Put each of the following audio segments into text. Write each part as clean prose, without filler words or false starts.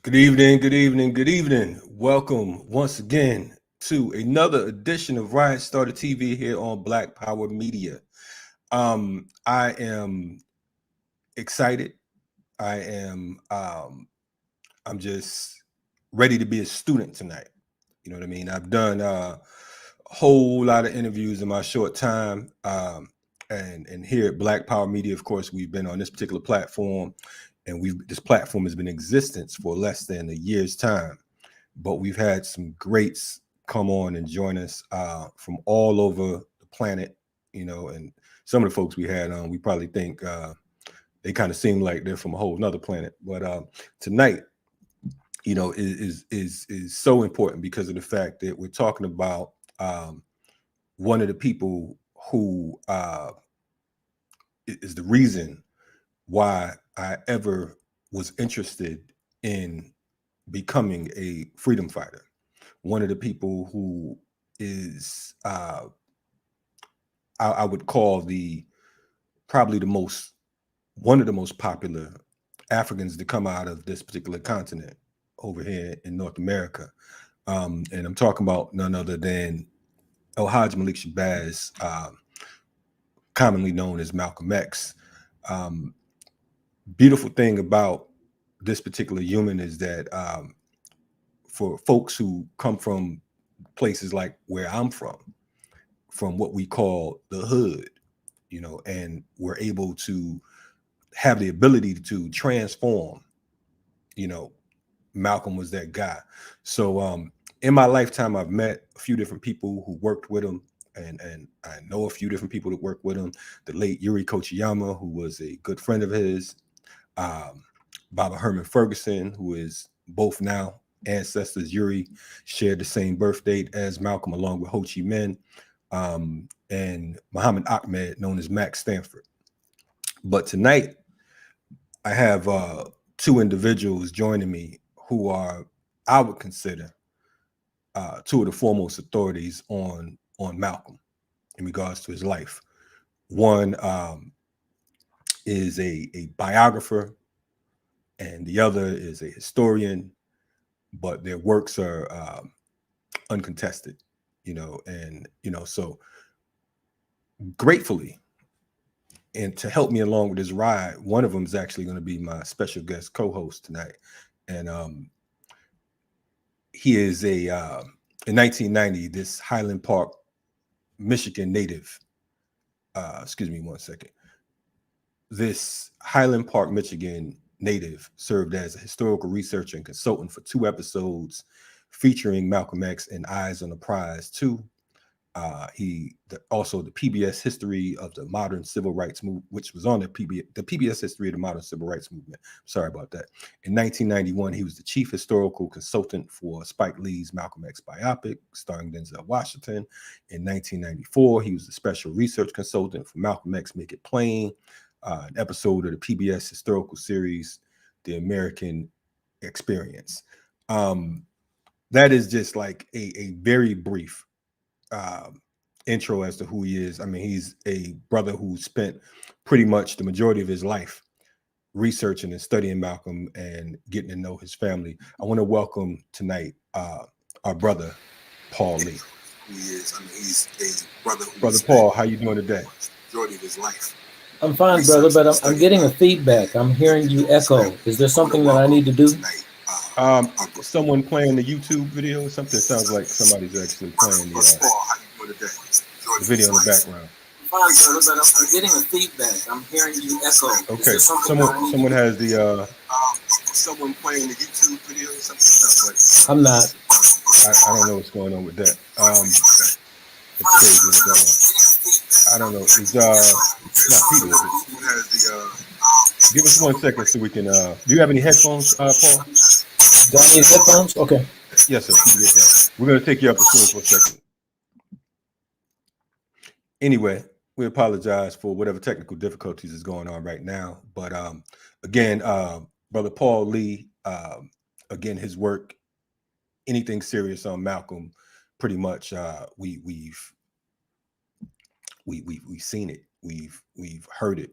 Good evening, good evening, good evening. Welcome once again to another edition of Riot Starter TV here on Black Power Media. I am excited. I'm just ready to be a student tonight. You know what I mean? I've done a whole lot of interviews in my short time. And here at Black Power Media, of course, we've been on this particular platform. And this platform has been in existence for less than a year's time, but we've had some greats come on and join us from all over the planet, you know, and some of the folks we had on, we probably think they kind of seem like they're from a whole nother planet. But tonight, you know, is so important because of the fact that we're talking about one of the people who is the reason why I ever was interested in becoming a freedom fighter. One of the people who is, I would call probably one of the most popular Africans to come out of this particular continent over here in North America. And I'm talking about none other than El-Hajj Malik Shabazz, commonly known as Malcolm X. Beautiful thing about this particular human is that for folks who come from places like where I'm from what we call the hood, you know, and we're able to have the ability to transform, you know, Malcolm was that guy. So in my lifetime, I've met a few different people who worked with him, and I know a few different people that worked with him. The late Yuri Kochiyama, who was a good friend of his. Baba Herman Ferguson, who is both now ancestors. Yuri shared the same birth date as Malcolm, along with Ho Chi Minh, and Muhammad Ahmed, known as Max Stanford. But tonight, I have two individuals joining me who are, I would consider, two of the foremost authorities on Malcolm in regards to his life. One is a biographer, and the other is a historian, but their works are uncontested, you know, and, you know, so gratefully, and to help me along with this ride, one of them is actually going to be my special guest co-host tonight. And he is in 1990, this Highland Park, Michigan native, excuse me one second. This Highland Park, Michigan native served as a historical researcher and consultant for 2 episodes featuring Malcolm X and Eyes on the Prize 2. Also the PBS History of the Modern Civil Rights Movement, which was on the PBS History of the Modern Civil Rights Movement. Sorry about that. In 1991, he was the chief historical consultant for Spike Lee's Malcolm X biopic starring Denzel Washington. In 1994, he was the special research consultant for Malcolm X Make It Plain, an episode of the PBS historical series, The American Experience. That is just like a very brief intro as to who he is. I mean, he's a brother who spent pretty much the majority of his life researching and studying Malcolm and getting to know his family. I want to welcome tonight our brother, Paul Lee. Who he is. I mean, he's a brother. Brother Paul, how you doing today? Majority of his life. I'm fine, brother, but I'm getting a feedback. I'm hearing you echo. Is there something that I need to do? Someone playing the YouTube video or something. It sounds like somebody's actually playing the video in the background. Fine, brother, but I'm getting a feedback. I'm hearing you echo. Okay, someone has the someone playing the YouTube video or something. I'm not. I don't know what's going on with that. It's crazy with that one. I don't know. It's not Peter, is it? Give us 1 second so we can do you have any headphones, Paul? Do I need headphones? Okay. Yes, sir. Can you get that? We're gonna take you up the screen for a second. Anyway, we apologize for whatever technical difficulties is going on right now. But again, Brother Paul Lee, again, his work, anything serious on Malcolm, pretty much we've seen it, we've heard it,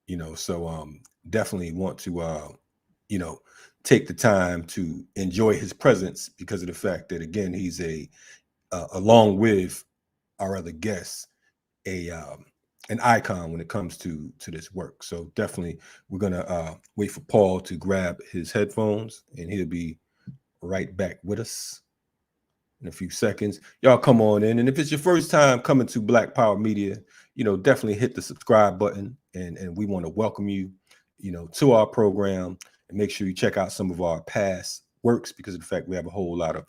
you know. So definitely want to you know, take the time to enjoy his presence because of the fact that again he's along with our other guests, an icon when it comes to this work. So definitely we're gonna wait for Paul to grab his headphones and he'll be right back with us in a few seconds. Y'all come on in, and if it's your first time coming to Black Power Media, you know, definitely hit the subscribe button, and we want to welcome you, you know, to our program, and make sure you check out some of our past works because of the fact we have a whole lot of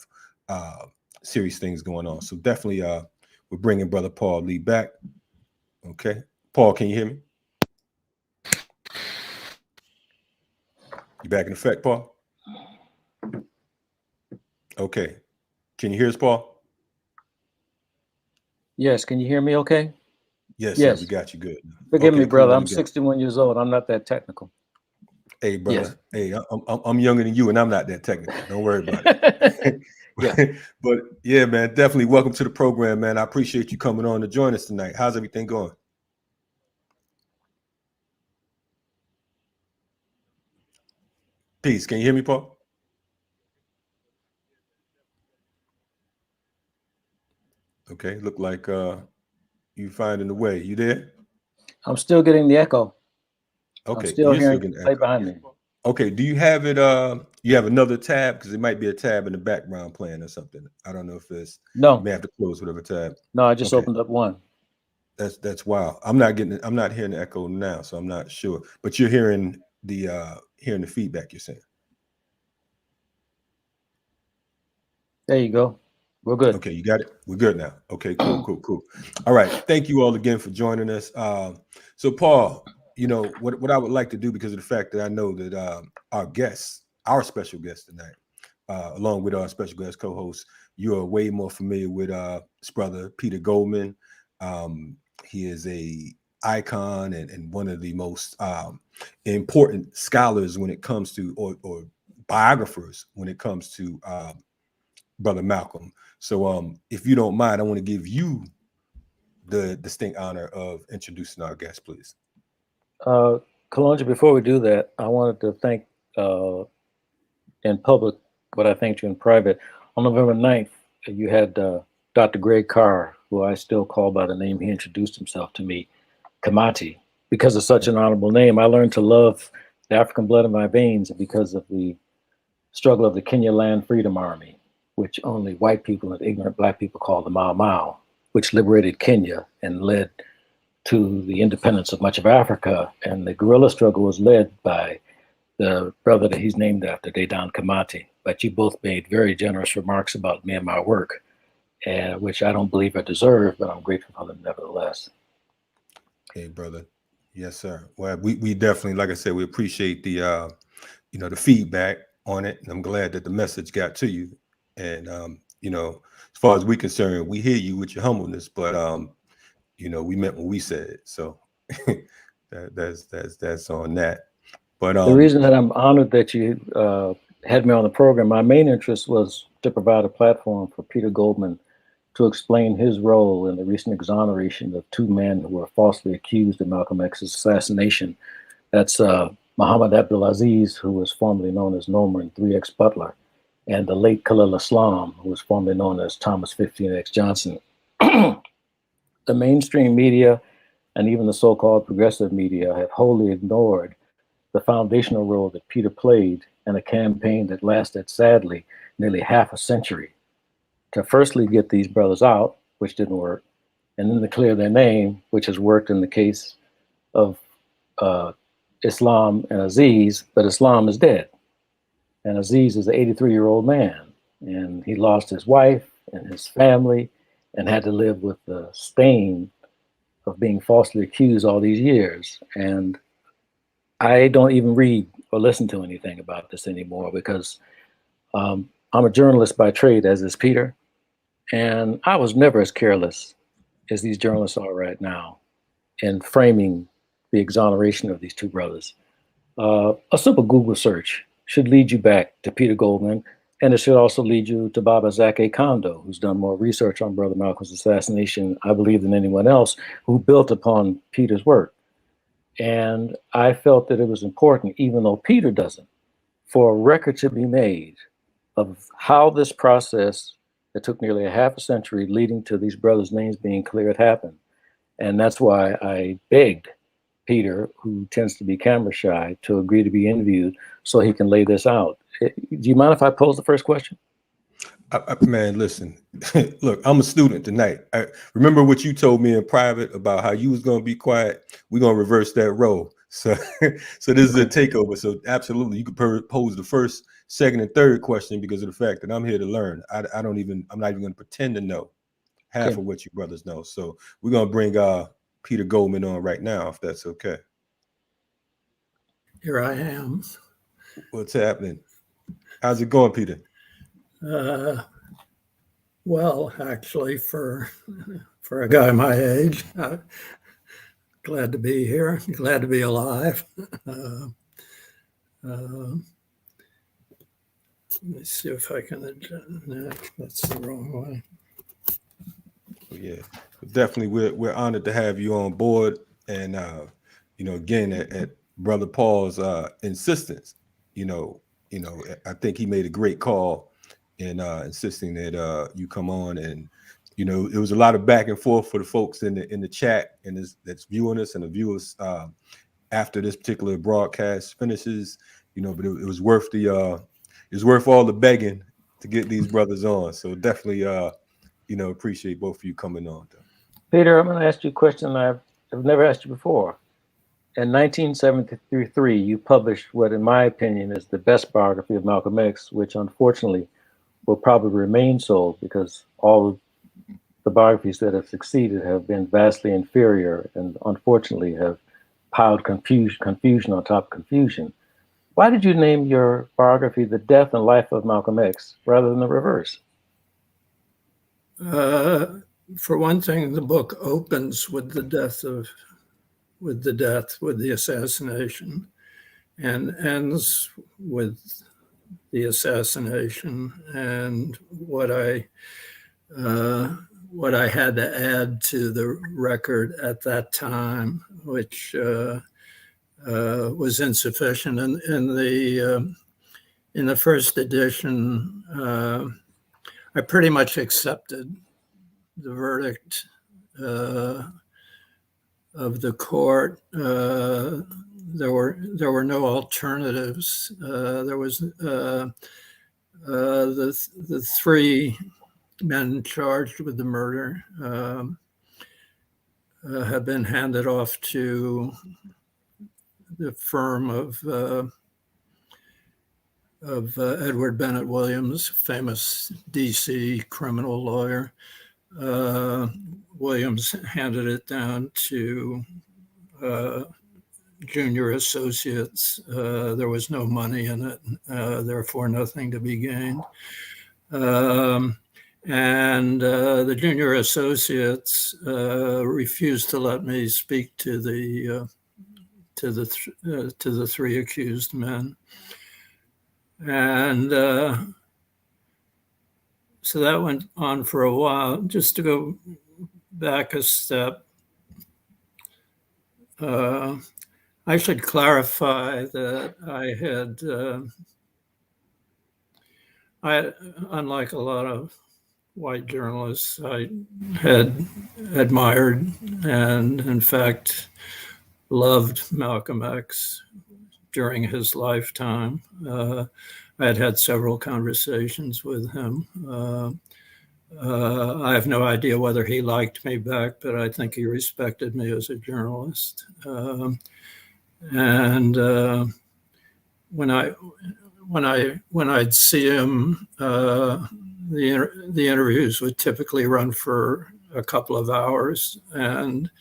serious things going on. So definitely we're bringing Brother Paul Lee back. Okay, Paul, can you hear me? You back in effect, Paul? Okay. Can you hear us, Paul? Yes. Can you hear me okay? Yes, yes. Sir, we got you good. Forgive okay, me, brother. Cool, I'm 61 years old. I'm not that technical. Hey, brother. Yes. Hey, I'm younger than you, and I'm not that technical. Don't worry about it. Yeah. But yeah, man, definitely welcome to the program, man. I appreciate you coming on to join us tonight. How's everything going? Peace. Can you hear me, Paul? Okay, look like you finding the way. You there? I'm still getting the echo. Okay, I'm still hearing getting play behind me. Okay, do you have it? You have another tab because it might be a tab in the background playing or something. I don't know if it's no. You may have to close whatever tab. No, I just opened up one. That's wild. I'm not hearing the echo now, so I'm not sure. But you're hearing the feedback. You're saying. There you go. We're good. Okay, you got it. We're good now. Okay, cool. All right. Thank you all again for joining us. So Paul, you know what I would like to do because of the fact that I know that our special guest tonight, along with our special guest co-host, you are way more familiar with his brother Peter Goldman. He is a icon and one of the most important scholars when it comes to or biographers when it comes to Brother Malcolm. So if you don't mind, I want to give you the distinct honor of introducing our guest, please. Kalonji, before we do that, I wanted to thank in public what I thanked you in private. On November 9th, you had Dr. Greg Carr, who I still call by the name he introduced himself to me, Kamati. Because of such an honorable name, I learned to love the African blood in my veins because of the struggle of the Kenya Land Freedom Army, which only white people and ignorant black people call the Mau Mau, which liberated Kenya and led to the independence of much of Africa. And the guerrilla struggle was led by the brother that he's named after, Dedan Kamati. But you both made very generous remarks about me and my work, which I don't believe I deserve, but I'm grateful for them nevertheless. Hey, brother. Yes, sir. Well, we definitely, like I said, we appreciate the the feedback on it, and I'm glad that the message got to you. And as far as we're concerned, we hear you with your humbleness, but we meant what we said. So that's on that. But the reason that I'm honored that you had me on the program, my main interest was to provide a platform for Peter Goldman to explain his role in the recent exoneration of two men who were falsely accused of Malcolm X's assassination. That's Muhammad Abdulaziz, who was formerly known as Norman 3X Butler, and the late Khalil Islam, who was formerly known as Thomas 15X Johnson. The mainstream media and even the so-called progressive media have wholly ignored the foundational role that Peter played in a campaign that lasted, sadly, nearly half a century to firstly get these brothers out, which didn't work, and then to clear their name, which has worked in the case of Islam and Aziz, but Islam is dead. And Aziz is an 83-year-old man, and he lost his wife and his family and had to live with the stain of being falsely accused all these years. And I don't even read or listen to anything about this anymore because I'm a journalist by trade, as is Peter. And I was never as careless as these journalists are right now in framing the exoneration of these two brothers. A simple Google search should lead you back to Peter Goldman, and it should also lead you to Baba Zake Kondo, who's done more research on Brother Malcolm's assassination, I believe, than anyone else, who built upon Peter's work. And I felt that it was important, even though Peter doesn't, for a record to be made of how this process that took nearly a half a century leading to these brothers' names being cleared happened. And that's why I begged Peter, who tends to be camera shy, to agree to be interviewed so he can lay this out. Do you mind if I pose the first question? Man, listen, look, I'm a student tonight. I remember what you told me in private about how you was going to be quiet. We're going to reverse that role. So, so this is a takeover. So absolutely, you could pose the first, second, and third question because of the fact that I'm here to learn. I'm not even going to pretend to know half of what you brothers know. So we're going to bring Peter Goldman on right now, if that's okay. Here I am. What's happening? How's it going, Peter? Well, actually, for a guy my age, glad to be here. Glad to be alive. Let me see if I can adjust. No, that's the wrong way. Yeah, definitely. We're honored to have you on board, and again at Brother Paul's insistence. I think he made a great call in insisting that you come on, and it was a lot of back and forth for the folks in the chat and that's viewing us and the viewers after this particular broadcast finishes. But it was worth all the begging to get these brothers on. So definitely, appreciate both of you coming on. Peter, I'm going to ask you a question I've never asked you before. In 1973, you published what, in my opinion, is the best biography of Malcolm X, which unfortunately will probably remain so because all of the biographies that have succeeded have been vastly inferior and unfortunately have piled confusion on top of confusion. Why did you name your biography The Death and Life of Malcolm X rather than the reverse? For one thing, the book opens with the assassination, and ends with the assassination. And what I had to add to the record at that time, which was insufficient. In the first edition, I pretty much accepted the verdict of the court. There were no alternatives. There was the three men charged with the murder have been handed off to the firm of Edward Bennett Williams, famous DC criminal lawyer. Williams handed it down to junior associates. There was no money in it, therefore nothing to be gained. And the junior associates refused to let me speak to the three accused men. And so that went on for a while. Just to go back a step, I should clarify that unlike a lot of white journalists, I had admired and, in fact, loved Malcolm X during his lifetime. I had several conversations with him. I have no idea whether he liked me back, but I think he respected me as a journalist. And when I'd see him, the interviews would typically run for a couple of hours. And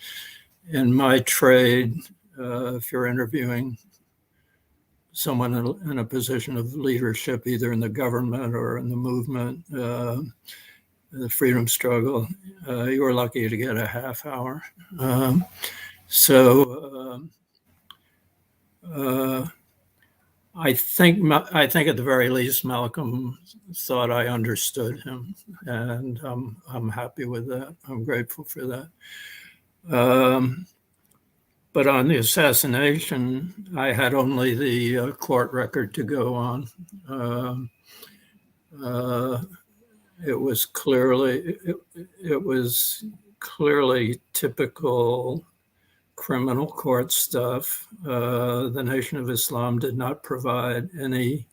in my trade, if you're interviewing someone in a position of leadership, either in the government or in the movement, the freedom struggle, you were lucky to get a half hour. I think at the very least, Malcolm thought I understood him, and I'm happy with that. I'm grateful for that. But on the assassination, I had only the court record to go on. It was clearly typical criminal court stuff. The Nation of Islam did not provide any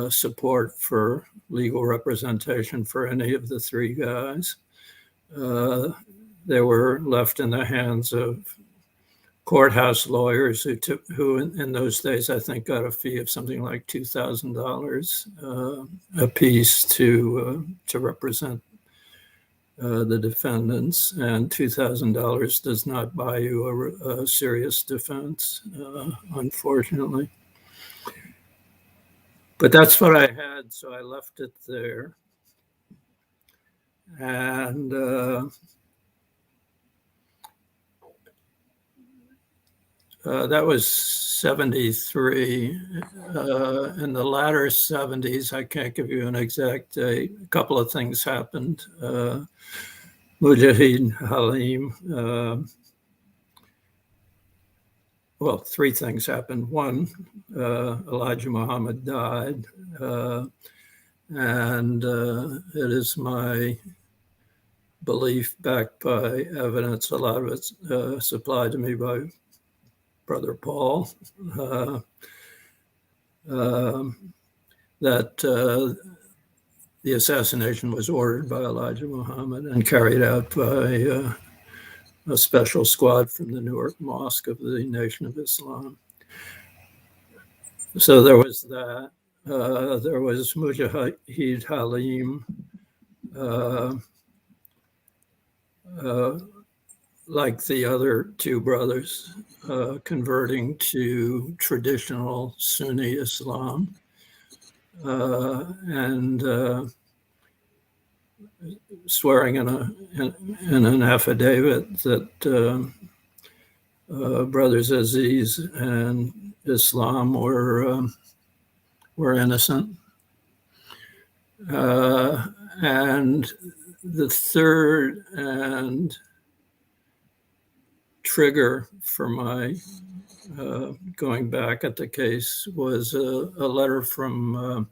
support for legal representation for any of the three guys. They were left in the hands of courthouse lawyers who in those days, I think, got a fee of something like $2,000 a piece to represent the defendants, and $2,000 does not buy you a serious defense, unfortunately. But that's what I had, so I left it there. And that was 73. In the latter 70s, I can't give you an exact date. A couple of things happened. Mujahid Halim, well, three things happened. One, Elijah Muhammad died. And it is my belief, backed by evidence, a lot of it's supplied to me by Brother Paul, that the assassination was ordered by Elijah Muhammad and carried out by a special squad from the Newark Mosque of the Nation of Islam. So there was that. There was Mujahid Halim, like the other two brothers, converting to traditional Sunni Islam, and swearing in an affidavit that Brothers Aziz and Islam were innocent. And the third and trigger for my going back at the case was a letter from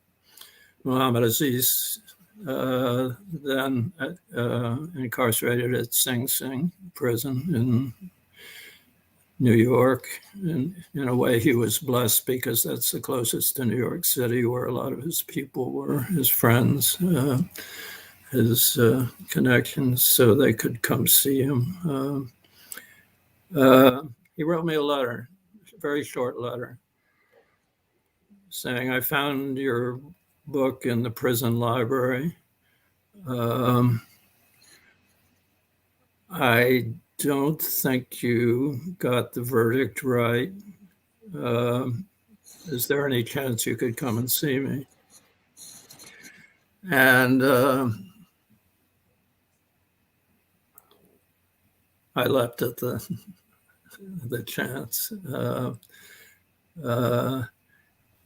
Muhammad Aziz, then incarcerated at Sing Sing prison in New York. And in a way, he was blessed because that's the closest to New York City, where a lot of his people were, his friends, his connections, so they could come see him. He wrote me a letter, a very short letter, saying, I found your book in the prison library. I don't think you got the verdict right. Is there any chance you could come and see me? And I leapt at the chance.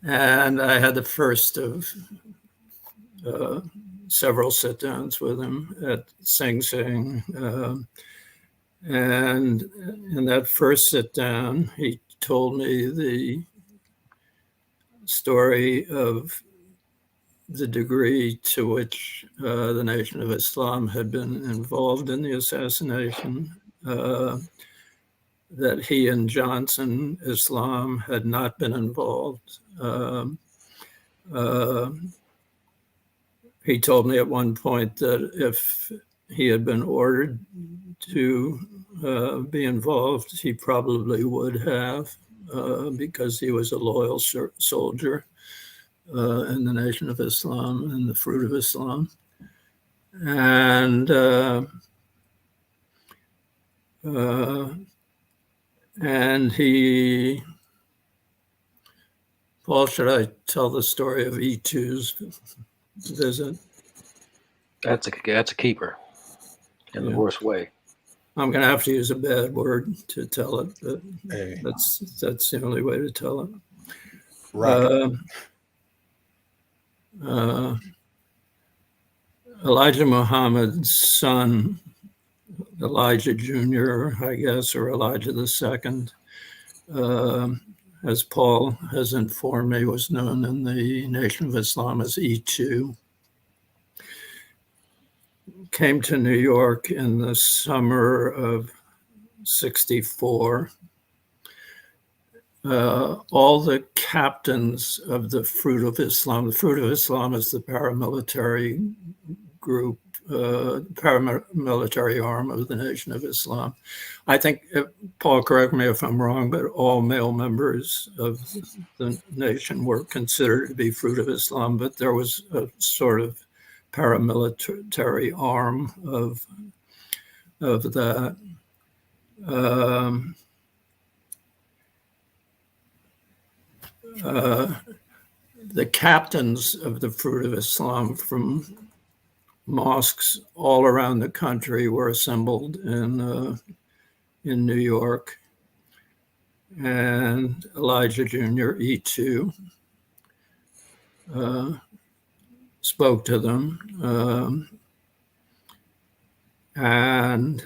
And I had the first of several sit-downs with him at Sing Sing. And in that first sit-down, he told me the story of the degree to which the Nation of Islam had been involved in the assassination, that he and Johnson Islam had not been involved. he told me at one point that if he had been ordered to be involved, he probably would have, because he was a loyal soldier in the Nation of Islam and the Fruit of Islam. And he, Paul, should I tell the story of E2's visit? That's a keeper in the worst way. I'm going to have to use a bad word to tell it, but Hey. that's the only way to tell it. Elijah Muhammad's son, Elijah Jr., I guess, or Elijah II, as Paul has informed me, was known in the Nation of Islam as E2, came to New York in the summer of '64. All the captains of the Fruit of Islam, the Fruit of Islam is the paramilitary group, paramilitary arm of the Nation of Islam. I think, Paul, correct me if I'm wrong, but all male members of the nation were considered to be Fruit of Islam, but there was a sort of paramilitary arm of that. The captains of the Fruit of Islam from mosques all around the country were assembled in New York, and Elijah Jr., E2, spoke to them, and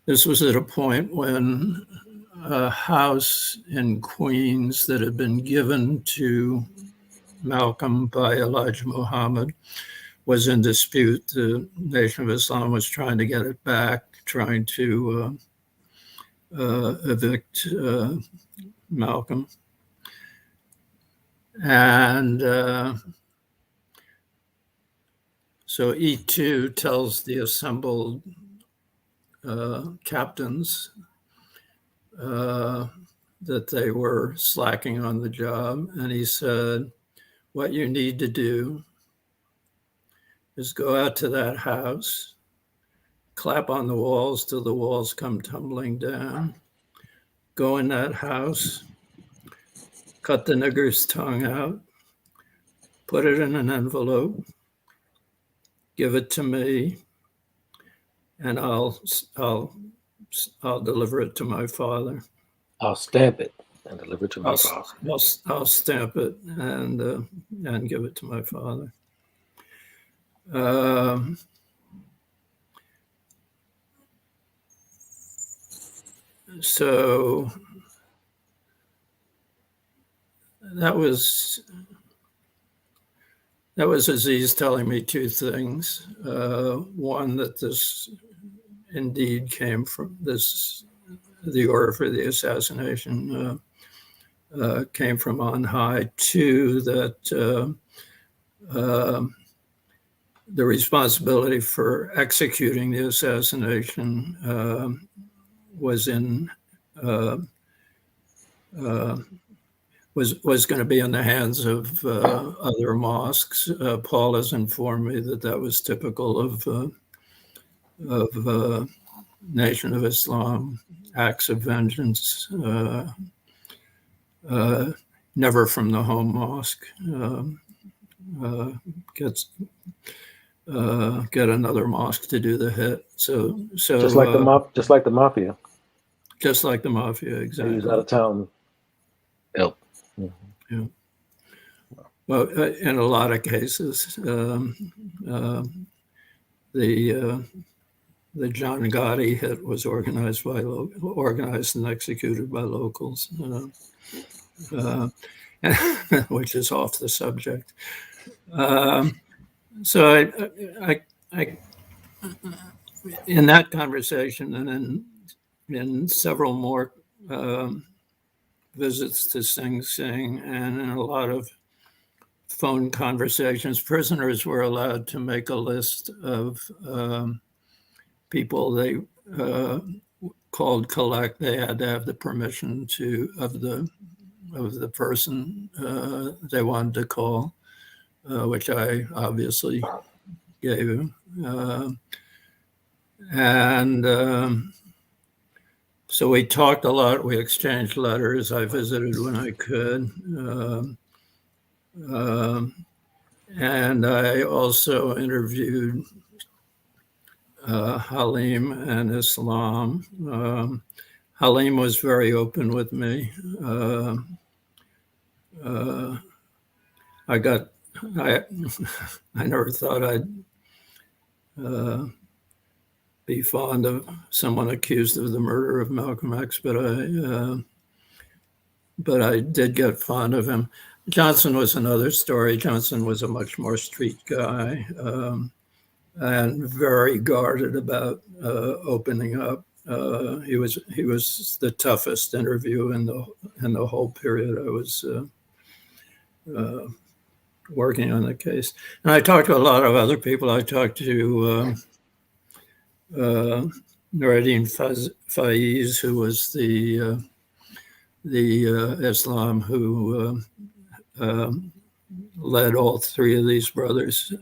this was at a point when a house in Queens that had been given to Malcolm by Elijah Muhammad was in dispute. The Nation of Islam was trying to get it back, trying to evict Malcolm. And so E2 tells the assembled captains that they were slacking on the job. And he said, what you need to do is go out to that house, clap on the walls till the walls come tumbling down, go in that house, cut the nigger's tongue out, put it in an envelope, give it to me, and I'll deliver it to my father. I'll stamp it and deliver it to my father. I'll stamp it and give it to my father. So that was Aziz telling me two things. One, that this indeed came from the order for the assassination came from on high. Two, that the responsibility for executing the assassination was going to be in the hands of other mosques. Paul has informed me that was typical of Nation of Islam acts of vengeance, never from the home mosque. Get another mosque to do the hit. So just like the mafia. Just like the mafia, exactly. He was out of town. Help. Yeah. Well, in a lot of cases, the John Gotti hit was organized and executed by locals, which is off the subject. So I in that conversation and in several more visits to Sing Sing and in a lot of phone conversations. Prisoners were allowed to make a list of people they called collect. They had to have the permission of the person they wanted to call, which I obviously gave him. So we talked a lot. We exchanged letters. I visited when I could. And I also interviewed Halim and Islam. Halim was very open with me. I never thought I'd be fond of someone accused of the murder of Malcolm X, but I did get fond of him. Johnson was another story. Johnson was a much more street guy and very guarded about opening up. He was the toughest interview in the whole period I was working on the case. And I talked to a lot of other people. I talked to Nureddin Faiz, who was the Islam who led all three of these brothers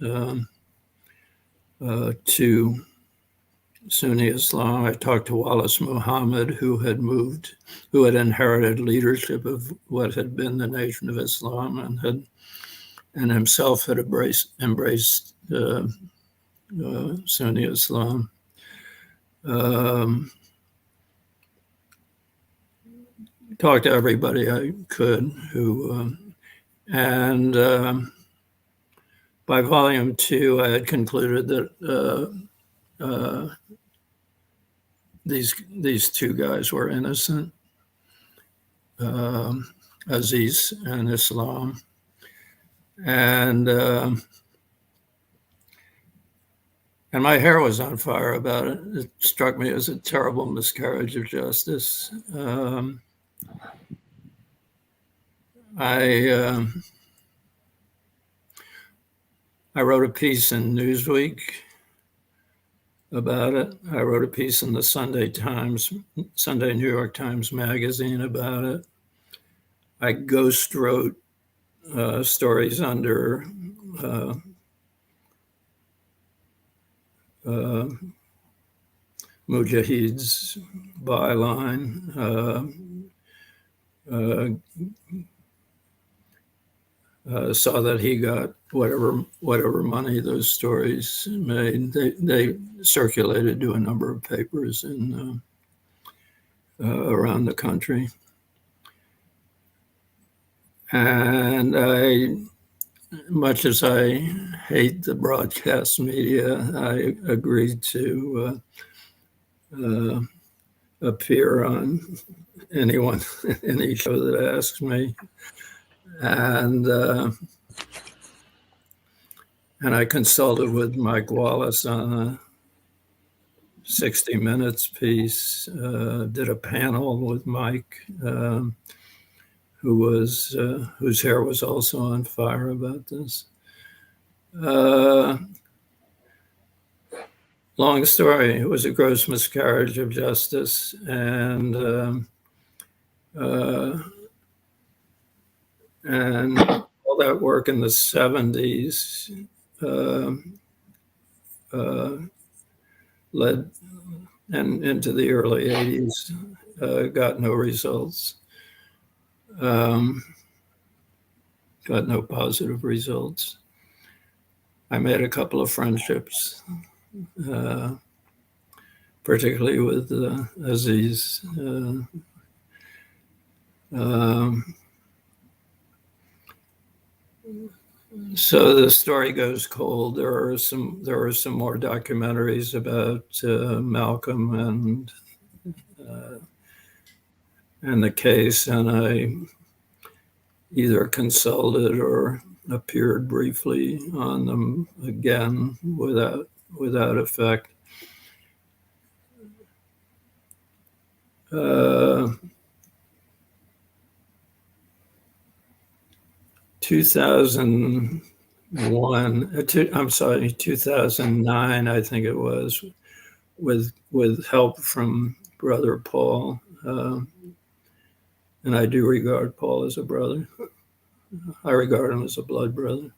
to Sunni Islam. I talked to Wallace Muhammad, who had inherited leadership of what had been the Nation of Islam and himself had embraced Sunni Islam. Talked to everybody I could and by volume 2, I had concluded that these two guys were innocent, Aziz and Islam. And my hair was on fire about it. It struck me as a terrible miscarriage of justice. I wrote a piece in Newsweek about it. I wrote a piece in the Sunday New York Times magazine about it. I ghost wrote stories under Mujahid's byline. Saw that he got whatever money those stories made. They circulated to a number of papers in around the country. And much as I hate the broadcast media, I agreed to appear on any show that asks me. And I consulted with Mike Wallace on a 60 Minutes piece, did a panel with Mike, whose hair was also on fire about this. Long story, it was a gross miscarriage of justice. And all that work in the 70s led and into the early 80s, got no results, got no positive results. I made a couple of friendships, particularly with Aziz. So the story goes cold. There are some more documentaries about Malcolm and the case, and I either consulted or appeared briefly on them again without effect. 2009, I think it was, with help from Brother Paul. And I do regard Paul as a brother. I regard him as a blood brother.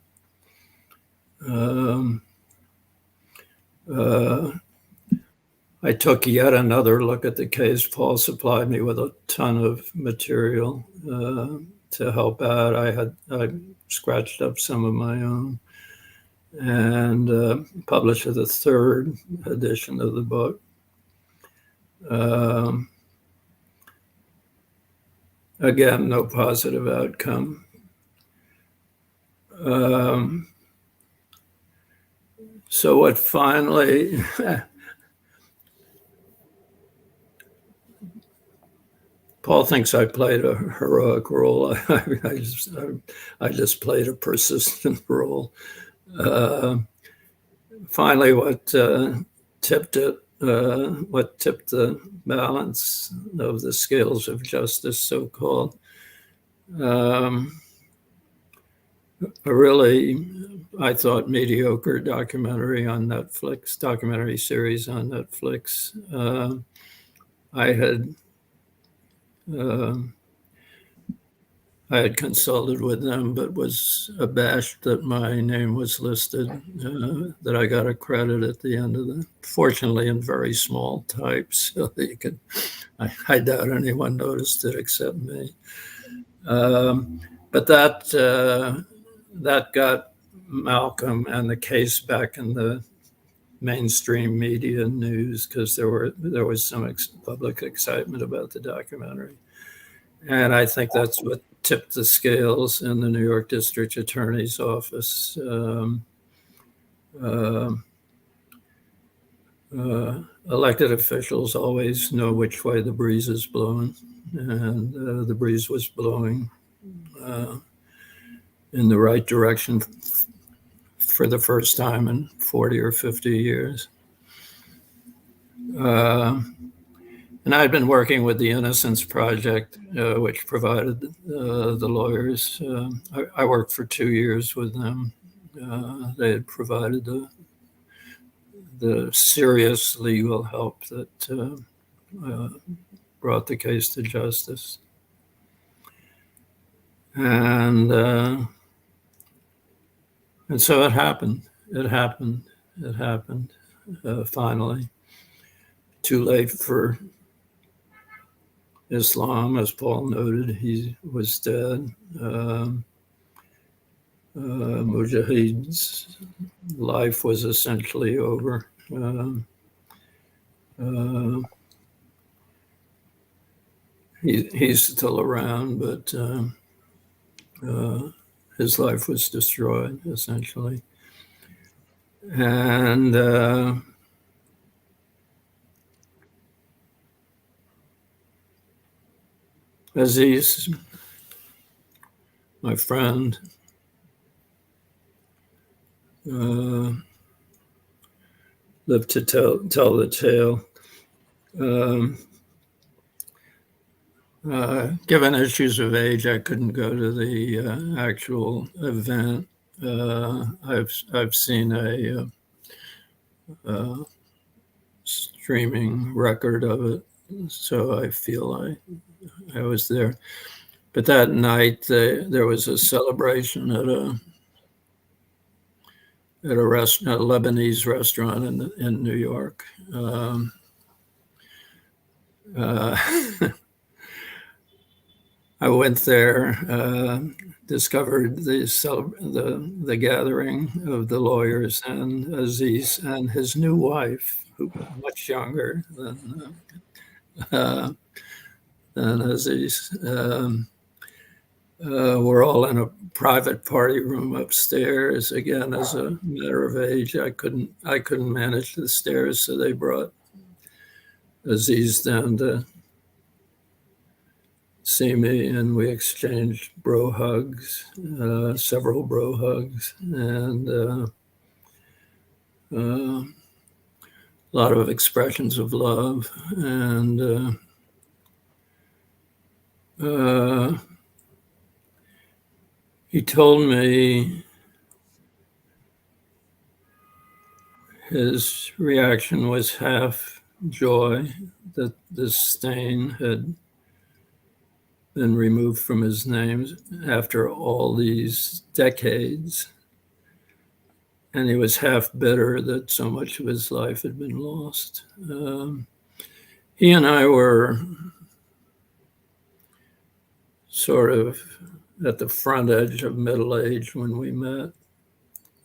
I took yet another look at the case. Paul supplied me with a ton of material to help out. I scratched up some of my own and published the third edition of the book. Again, no positive outcome. So what finally, Paul thinks I played a heroic role. I just played a persistent role. Finally, what tipped the balance of the scales of justice, so-called, a really, I thought, mediocre documentary series on Netflix. I had consulted with them, but was abashed that my name was listed, that I got a credit at the end of the, fortunately in very small type, so that you could, I doubt anyone noticed it except me. But that got Malcolm and the case back in the mainstream media news, because there was some public excitement about the documentary. And I think that's what tipped the scales in the New York District Attorney's office. Elected officials always know which way the breeze is blowing, and the breeze was blowing in the right direction for the first time in 40 or 50 years. And I'd been working with the Innocence Project, which provided the lawyers. I worked for 2 years with them. They had provided the serious legal help that brought the case to justice. And so it happened. Finally. Too late for Islam, as Paul noted. He was dead. Mujahid's life was essentially over. He's still around, but his life was destroyed, essentially. And Aziz, my friend, lived to tell the tale. Given issues of age, I couldn't go to the actual event. I've seen a streaming record of it, so I feel I was there. But that night, there was a celebration at a Lebanese restaurant in New York. I went there, discovered the gathering of the lawyers and Aziz and his new wife, who much younger than Aziz. We're all in a private party room upstairs. Again, as a matter of age, I couldn't manage the stairs, so they brought Aziz down to see me, and we exchanged bro hugs, several bro hugs, and a lot of expressions of love. And He told me his reaction was half joy that this stain had been removed from his name after all these decades. And he was half bitter that so much of his life had been lost. He and I were sort of at the front edge of middle age when we met.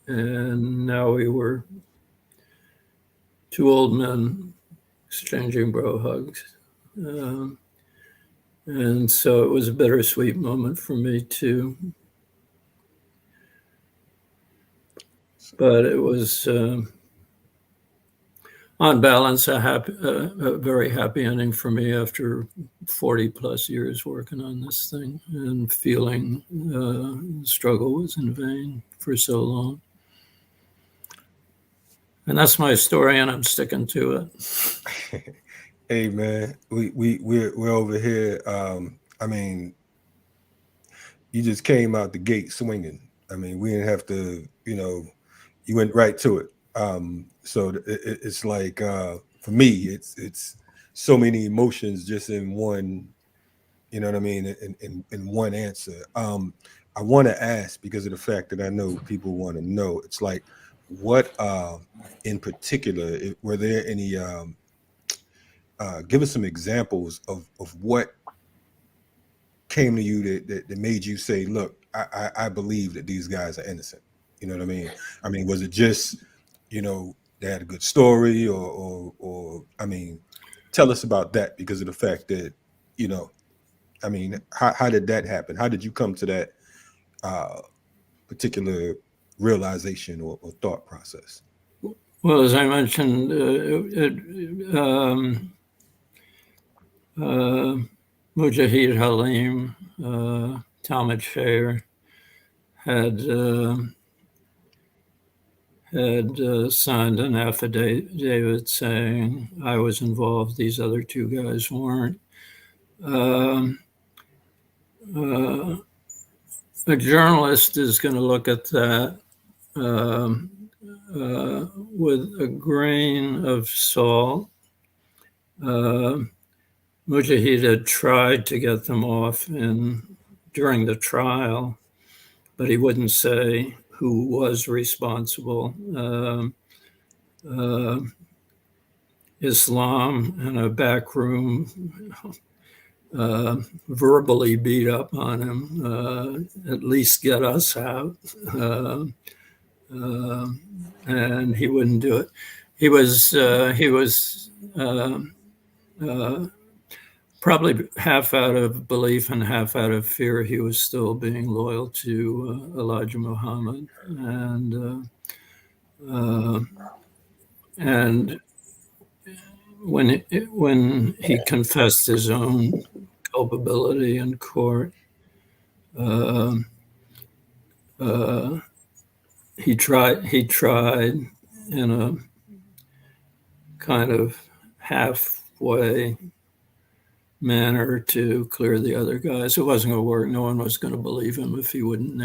And now we were two old men exchanging bro hugs. And so it was a bittersweet moment for me too. But it was, on balance, a very happy ending for me after 40 plus years working on this thing and feeling the struggle was in vain for so long. And that's my story, and I'm sticking to it. Hey man, we're over here. I mean, you just came out the gate swinging. I mean, we didn't have to, you went right to it. So it's like for me, it's so many emotions just in one, you know what I mean, in one answer. I want to ask, because of the fact that I know people want to know, it's like, what in particular, were there any give us some examples of what came to you that made you say, look, I believe that these guys are innocent. You know what I mean? I mean, was it just, they had a good story, or I mean, tell us about that, because of the fact that, I mean, how did that happen? How did you come to that particular realization or thought process? Well, as I mentioned, Mujahid Halim, Talmud Shayer, had signed an affidavit saying I was involved, these other two guys weren't. A journalist is going to look at that with a grain of salt. Mujahid had tried to get them off during the trial, but he wouldn't say who was responsible. Islam in a back room verbally beat up on him, at least get us out. And he wouldn't do it. He was probably half out of belief and half out of fear. He was still being loyal to Elijah Muhammad, and when he confessed his own culpability in court, he tried in a kind of halfway manner to clear the other guys. It wasn't going to work. No one was going to believe him if he wouldn't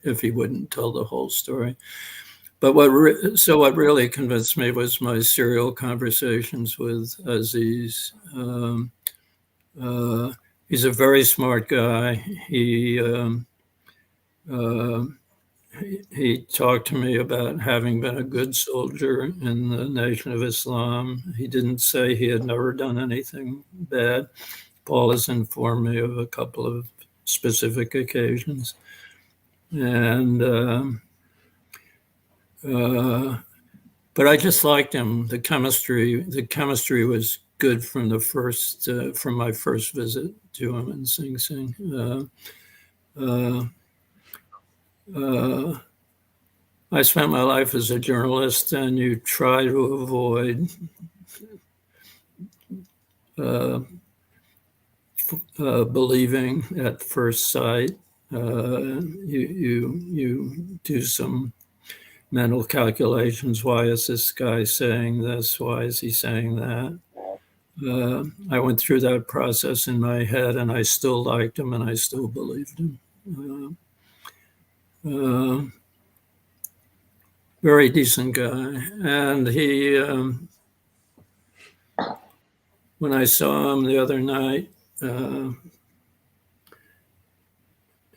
if he wouldn't tell the whole story. But what really convinced me was my serial conversations with Aziz. He's a very smart guy. He talked to me about having been a good soldier in the Nation of Islam. He didn't say he had never done anything bad. Paul has informed me of a couple of specific occasions. And but I just liked him. The chemistry was good from my first visit to him in Sing Sing. I spent my life as a journalist, and you try to avoid believing at first sight. You do some mental calculations. Why is this guy saying this? Why is he saying that? I went through that process in my head, and I still liked him, and I still believed him. Very decent guy. And he, when I saw him the other night,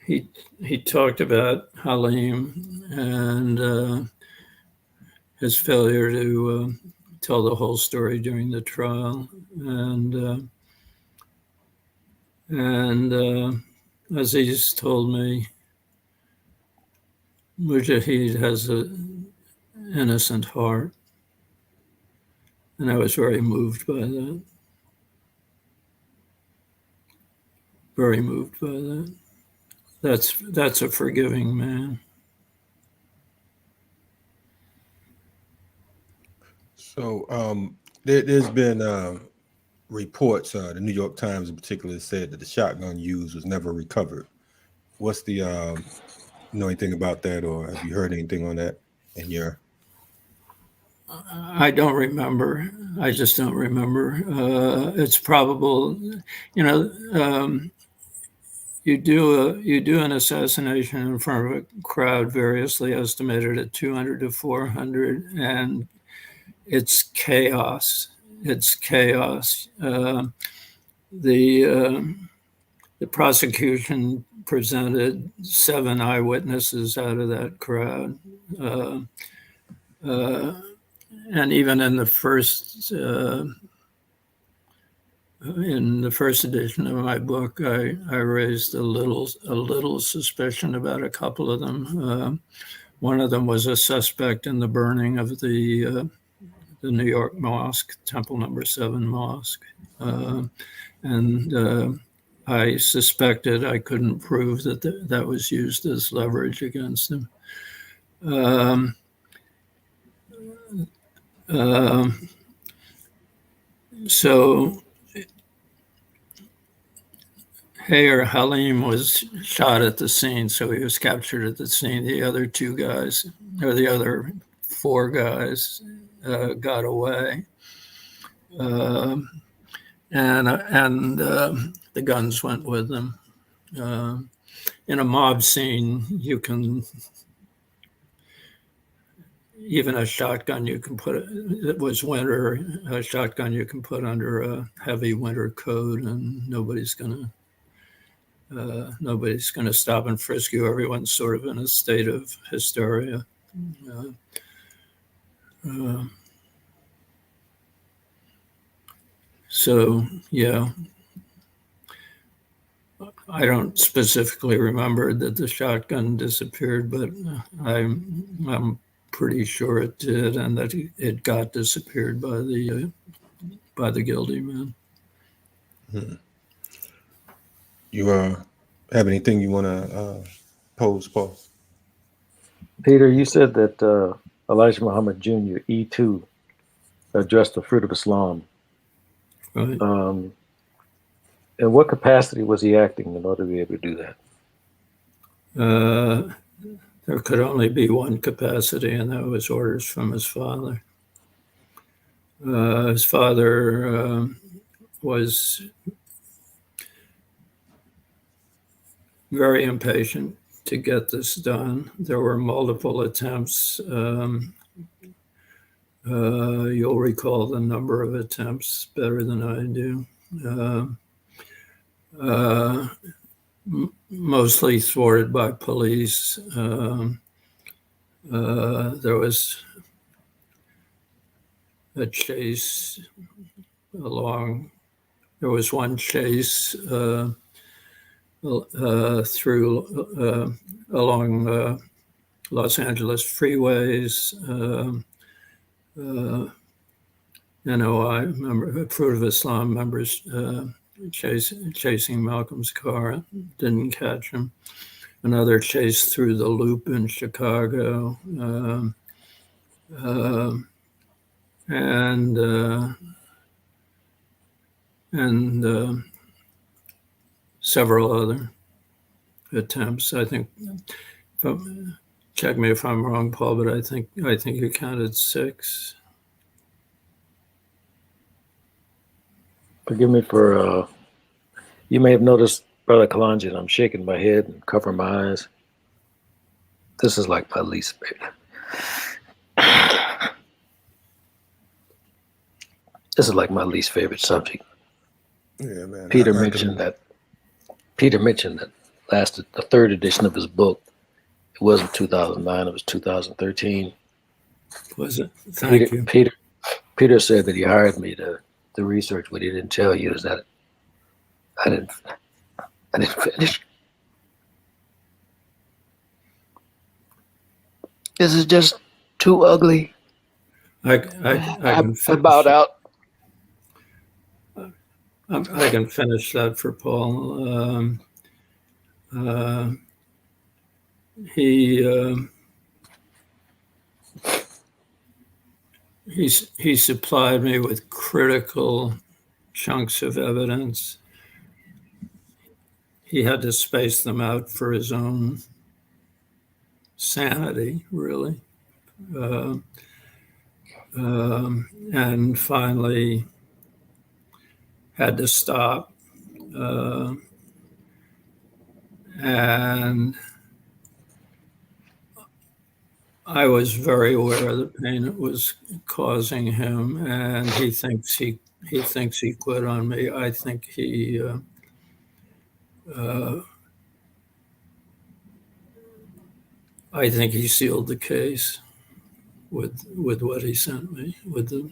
he talked about Halim and his failure to tell the whole story during the trial. And as he's told me, Mujahid has an innocent heart. And I was very moved by that. Very moved by that. That's a forgiving man. So there's been reports, the New York Times in particular said that the shotgun used was never recovered. What's the, know anything about that, or have you heard anything on that in your? I don't remember. I just don't remember. It's probable, you know, you do an assassination in front of a crowd variously estimated at 200 to 400, and it's chaos. It's chaos. The prosecution presented 7 eyewitnesses out of that crowd. And even in the first edition of my book, I raised a little suspicion about a couple of them. One of them was a suspect in the burning of the New York mosque, Temple Number 7 mosque, and I suspected, I couldn't prove that was used as leverage against him. So Halim was shot at the scene, so he was captured at the scene. The other 2 guys, or the other 4 guys, got away, and the guns went with them. In a mob scene, you can, even a shotgun you can put, it was winter, a shotgun you can put under a heavy winter coat and nobody's gonna stop and frisk you. Everyone's sort of in a state of hysteria. So yeah, I don't specifically remember that the shotgun disappeared, but I'm pretty sure it did, and that it got disappeared by the guilty man. You have anything you want to pose, Paul? Peter, you said that Elijah Muhammad Jr., E2, addressed the fruit of Islam. Right. In what capacity was he acting in order to be able to do that? There could only be one capacity, and that was orders from his father. His father was very impatient to get this done. There were multiple attempts. You'll recall the number of attempts better than I do. Mostly thwarted by police. There was a chase along. There was one chase along Los Angeles freeways. NOI, Fruit of Islam members chasing Malcolm's car, didn't catch him. Another chase through the Loop in Chicago, and several other attempts. I think, check me if I'm wrong, Paul, but I think you counted 6. Forgive me for, you may have noticed, Brother Kalonji, I'm shaking my head and covering my eyes. This is like my least favorite. This is like my least favorite subject. Yeah, man. Peter mentioned that lasted the third edition of his book. It wasn't 2009, it was 2013. Was it? Thank you. Peter said that he hired me to research. What he didn't tell you is that I didn't finish. This is just too ugly. I can I bowed out. I can finish that for Paul. He supplied me with critical chunks of evidence. He had to space them out for his own sanity, really. And finally had to stop. And I was very aware of the pain it was causing him, and he thinks he quit on me. I think he sealed the case with what he sent me, with the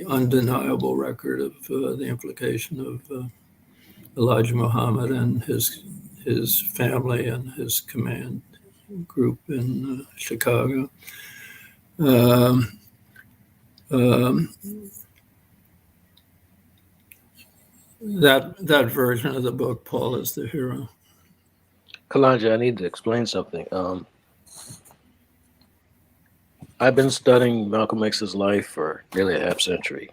undeniable record of the implication of Elijah Muhammad and his family and his command group in Chicago. That version of the book, Paul is the hero. Kalonji, I need to explain something. I've been studying Malcolm X's life for nearly a half century.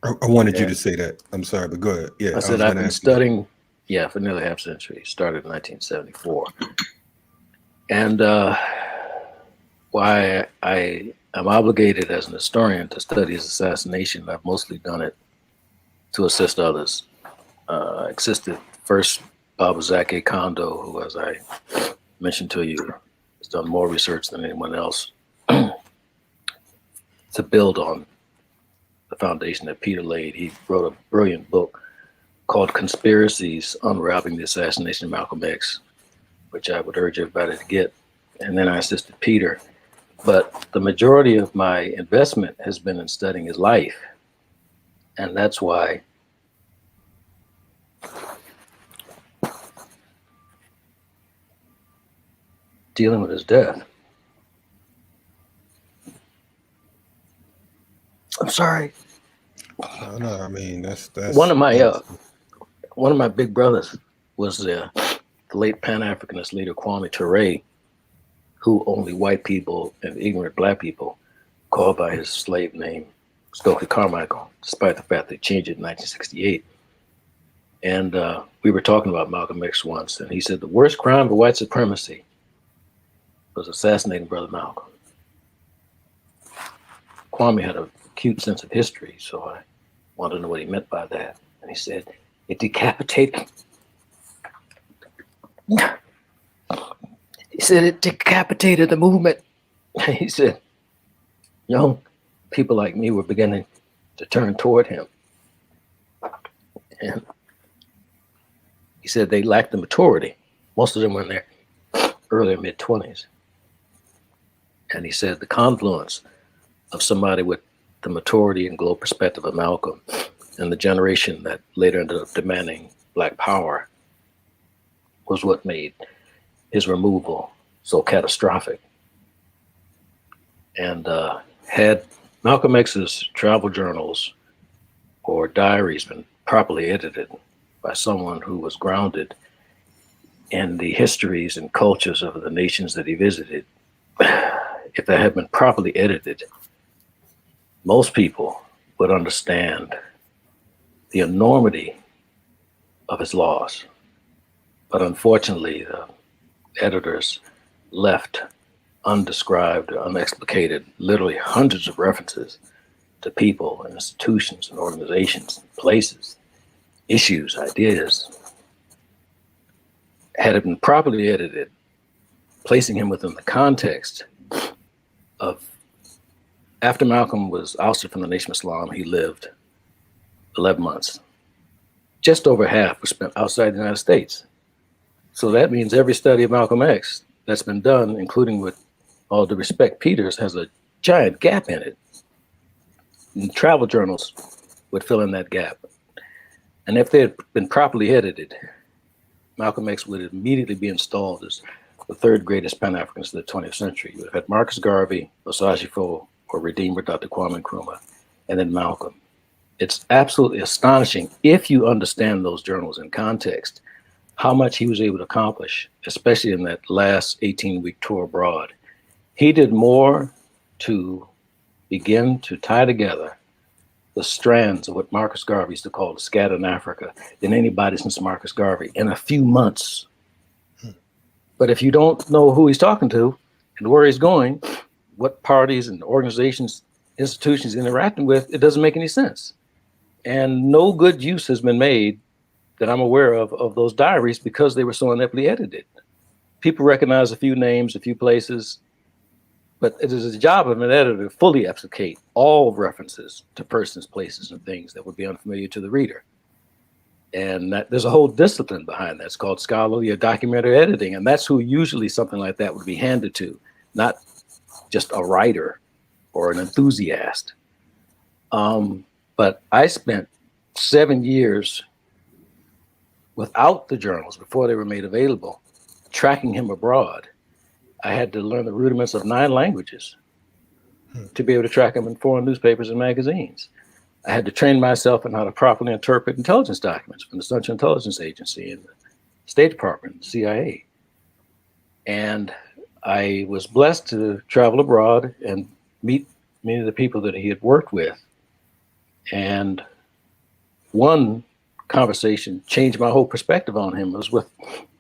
I wanted you to say that. I'm sorry, but go ahead. Yeah, I said I've been studying, for nearly a half century. Started in 1974. And why I am obligated as an historian to study his assassination, I've mostly done it to assist others. I assisted first Babazake Kondo, who, as I mentioned to you, has done more research than anyone else to build on the foundation that Peter laid. He wrote a brilliant book called Conspiracies Unwrapping the Assassination of Malcolm X, which I would urge everybody to get. And then I assisted Peter. But the majority of my investment has been in studying his life. And that's why dealing with his death. I'm sorry. No, I mean that's one of my big brothers was the late Pan-Africanist leader Kwame Ture, who only white people and ignorant black people called by his slave name Stokely Carmichael, despite the fact they changed it in 1968. And we were talking about Malcolm X once, and he said the worst crime of white supremacy was assassinating Brother Malcolm. Kwame had a acute sense of history, so I wanted to know what he meant by that. And he said, it decapitated. He said it decapitated the movement. He said, young people like me were beginning to turn toward him. And he said they lacked the maturity. Most of them were in their early mid-20s. And he said the confluence of somebody with the maturity and global perspective of Malcolm and the generation that later ended up demanding Black power was what made his removal so catastrophic. And had Malcolm X's travel journals or diaries been properly edited by someone who was grounded in the histories and cultures of the nations that he visited, if they had been properly edited, most people would understand the enormity of his loss. But unfortunately, the editors left undescribed, unexplicated, literally hundreds of references to people and institutions and organizations, places, issues, ideas had it been properly edited, placing him within the context of after Malcolm was ousted from the Nation of Islam, he lived 11 months. Just over half was spent outside the United States. So that means every study of Malcolm X that's been done, including with all due respect, Peters, has a giant gap in it. And travel journals would fill in that gap. And if they had been properly edited, Malcolm X would immediately be installed as the third greatest Pan-Africanist of the 20th century. You would have had Marcus Garvey, Osagyefo, or Redeemer Dr. Kwame Nkrumah, and then Malcolm. It's absolutely astonishing, if you understand those journals in context, how much he was able to accomplish, especially in that last 18-week tour abroad. He did more to begin to tie together the strands of what Marcus Garvey used to call the scat in Africa than anybody since Marcus Garvey in a few months. But if you don't know who he's talking to and where he's going, what parties and organizations, institutions he's interacting with, it doesn't make any sense. And no good use has been made that I'm aware of those diaries because they were so ineptly edited. People recognize a few names, a few places, but it is the job of an editor to fully explicate all references to persons, places, and things that would be unfamiliar to the reader. And there's a whole discipline behind that. It's called scholarly or documentary editing. And that's who usually something like that would be handed to, not just a writer or an enthusiast. But I spent 7 years without the journals before they were made available, tracking him abroad. I had to learn the rudiments of 9 languages to be able to track him in foreign newspapers and magazines. I had to train myself in how to properly interpret intelligence documents from the Central Intelligence Agency and the State Department, CIA. And I was blessed to travel abroad and meet many of the people that he had worked with. And one conversation changed my whole perspective on him. It was with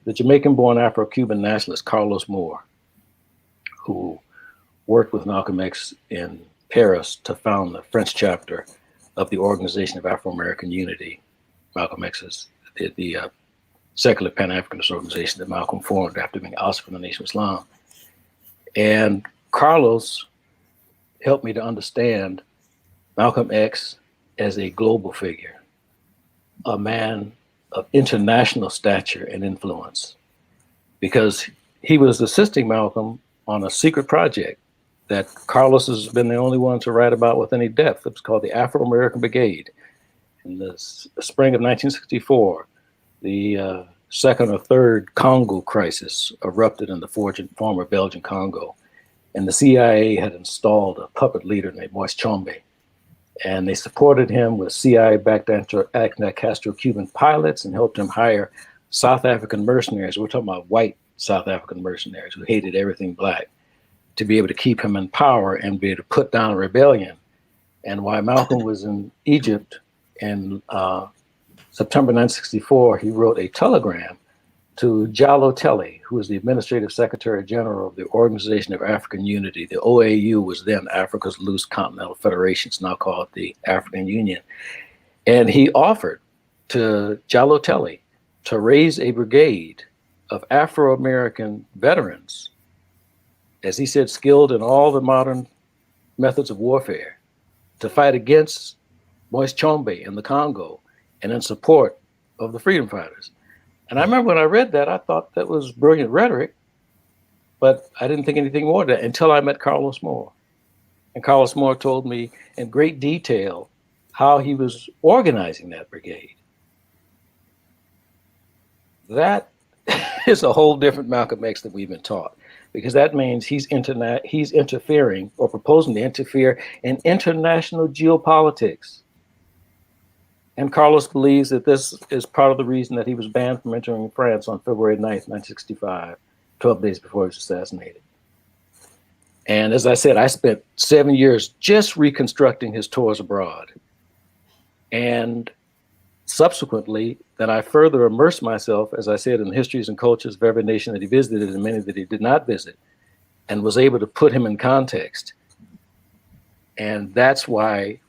the Jamaican-born Afro-Cuban nationalist Carlos Moore, who worked with Malcolm X in Paris to found the French chapter of the Organization of Afro-American Unity. Malcolm X's, the secular Pan-Africanist organization that Malcolm formed after being ousted from the Nation of Islam. And Carlos helped me to understand Malcolm X as a global figure, a man of international stature and influence, because he was assisting Malcolm on a secret project that Carlos has been the only one to write about with any depth. It was called the Afro-American Brigade. In the spring of 1964, the second or third Congo crisis erupted in the former Belgian Congo. And the CIA had installed a puppet leader named Mich. And they supported him with CIA-backed anti-Castro-Cuban pilots and helped him hire South African mercenaries. We're talking about white South African mercenaries who hated everything black, to be able to keep him in power and be able to put down a rebellion. And while Malcolm was in Egypt in September 1964, he wrote a telegram to Jallo Telly, who was the Administrative Secretary General of the Organization of African Unity. The OAU was then Africa's Loose Continental Federation. It's now called the African Union. And he offered to Jallo Telly to raise a brigade of Afro-American veterans, as he said, skilled in all the modern methods of warfare, to fight against Moise Chombe in the Congo and in support of the freedom fighters. And I remember when I read that, I thought that was brilliant rhetoric, but I didn't think anything more of that until I met Carlos Moore. And Carlos Moore told me in great detail how he was organizing that brigade. That is a whole different Malcolm X that we've been taught, because that means he's interfering or proposing to interfere in international geopolitics. And Carlos believes that this is part of the reason that he was banned from entering France on February 9th, 1965, 12 days before he was assassinated. And as I said, I spent 7 years just reconstructing his tours abroad. And subsequently, then I further immersed myself, as I said, in the histories and cultures of every nation that he visited and many that he did not visit, and was able to put him in context. And that's why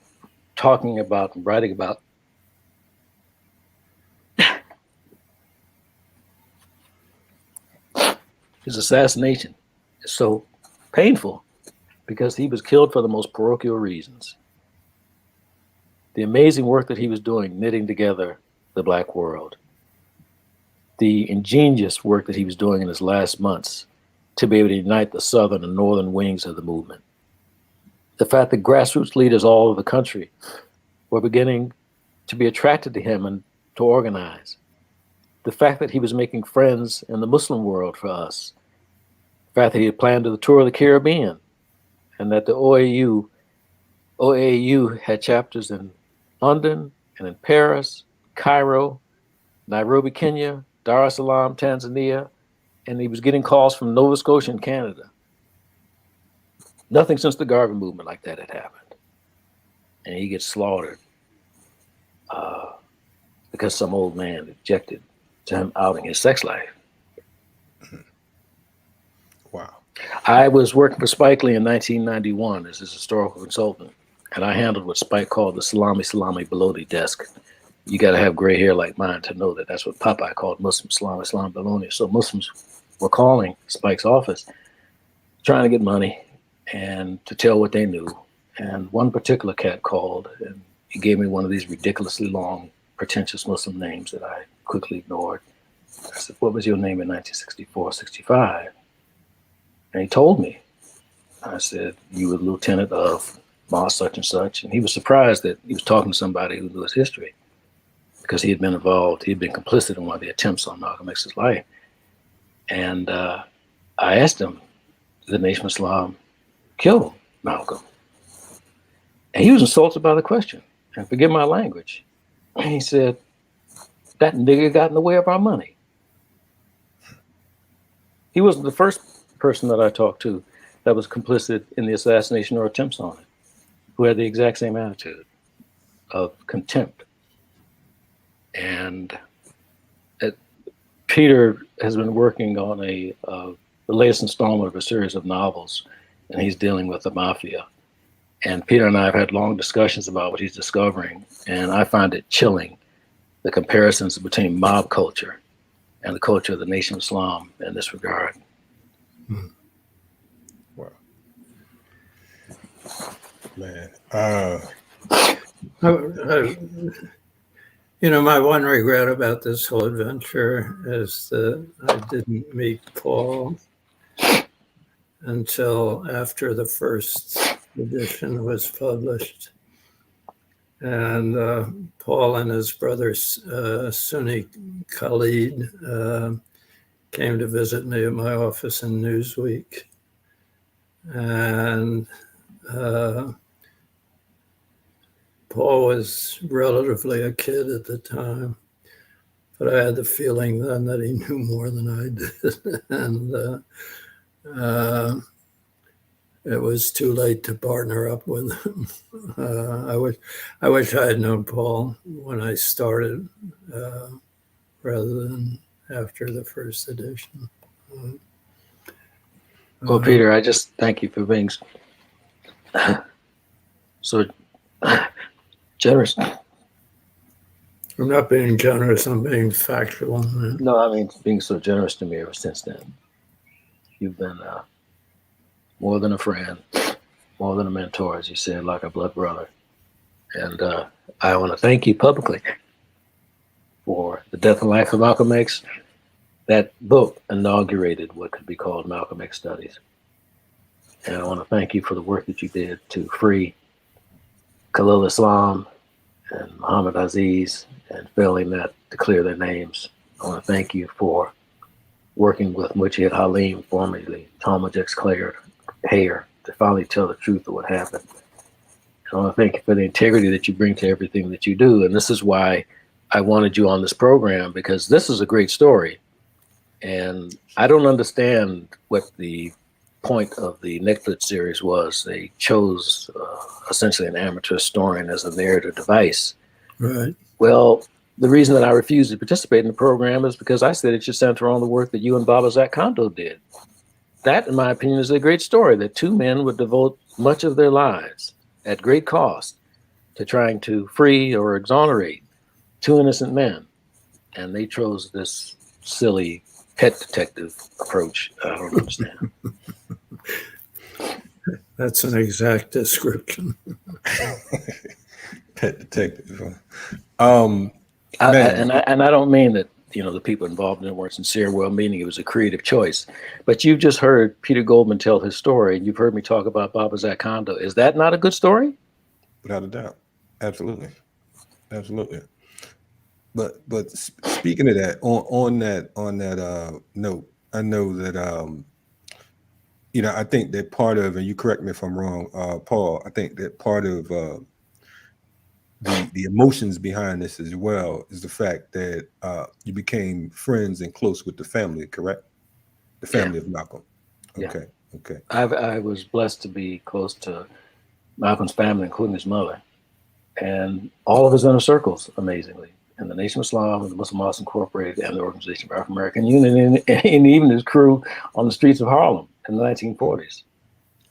talking about and writing about his assassination is so painful because he was killed for the most parochial reasons. The amazing work that he was doing, knitting together the Black world, the ingenious work that he was doing in his last months to be able to unite the southern and northern wings of the movement. The fact that grassroots leaders all over the country were beginning to be attracted to him and to organize. The fact that he was making friends in the Muslim world for us. The fact that he had planned the tour of the Caribbean and that the OAU had chapters in London and in Paris, Cairo, Nairobi, Kenya, Dar es Salaam, Tanzania, and he was getting calls from Nova Scotia and Canada. Nothing since the Garvey movement like that had happened. And he gets slaughtered because some old man objected to him outing his sex life. Wow. I was working for Spike Lee in 1991 as his historical consultant, and I handled what Spike called the salami bologna desk. You got to have gray hair like mine to know that that's what Popeye called Muslim salami bologna. So Muslims were calling Spike's office, trying to get money and to tell what they knew. And one particular cat called, and he gave me one of these ridiculously long, pretentious Muslim names that I quickly ignored. I said, "What was your name in 1964, 65? And he told me. I said, "You were lieutenant of Ma such and such." And he was surprised that he was talking to somebody who knew his history because he had been involved, he had been complicit in one of the attempts on Malcolm X's life. And I asked him, did the Nation of Islam kill Malcolm? And he was insulted by the question. And forgive my language. And he said, that nigga got in the way of our money. He wasn't the first person that I talked to that was complicit in the assassination or attempts on it, who had the exact same attitude of contempt. And Peter has been working on the latest installment of a series of novels, and he's dealing with the mafia. And Peter and I have had long discussions about what he's discovering, and I find it chilling, the comparisons between mob culture and the culture of the Nation of Islam in this regard. Wow. Man. My one regret about this whole adventure is that I didn't meet Paul until after the first edition was published. And Paul and his brother, Sunni Khalid, came to visit me at my office in Newsweek. And Paul was relatively a kid at the time, but I had the feeling then that he knew more than I did. And it was too late to partner up with him. I wish I had known Paul when I started rather than after the first edition. Well, Peter, I just thank you for being so generous. I'm not being generous, I'm being factual. No, I mean, being so generous to me ever since then. You've been more than a friend, more than a mentor, as you said, like a blood brother. And I want to thank you publicly for The Death and Life of Malcolm X. That book inaugurated what could be called Malcolm X Studies. And I want to thank you for the work that you did to free Khalil Islam and Muhammad Aziz, and failing that, to clear their names. I want to thank you for working with Mich Halim, formerly Talmadge X. Hayer, to finally tell the truth of what happened. I want to thank you for the integrity that you bring to everything that you do. And this is why I wanted you on this program, because this is a great story. And I don't understand what the point of the Netflix series was. They chose essentially an amateur historian as a narrative device. Right. Well, the reason that I refused to participate in the program is because I said it should center on the work that you and Baba Zak Kondo did. That, in my opinion, is a great story, that two men would devote much of their lives at great cost to trying to free or exonerate two innocent men. And they chose this silly pet detective approach. I don't understand. That's an exact description. Pet detective. And Man, I don't mean that the people involved in it weren't sincere, well-meaning. It was a creative choice. But you've just heard Peter Goldman tell his story, and you've heard me talk about Baba Zak Kondo. Is that not a good story? without a doubt, absolutely, absolutely. But speaking of that, on that note, I know that I think that part of, and you correct me if I'm wrong, Paul. I think that part of the emotions behind this as well is the fact that you became friends and close with the family, correct? The family of Malcolm. Yeah. Okay. Okay. I was blessed to be close to Malcolm's family, including his mother, and all of his inner circles, amazingly, and the Nation of Islam, and the Muslim Laws Incorporated, and the Organization of African American Union, and even his crew on the streets of Harlem in the 1940s.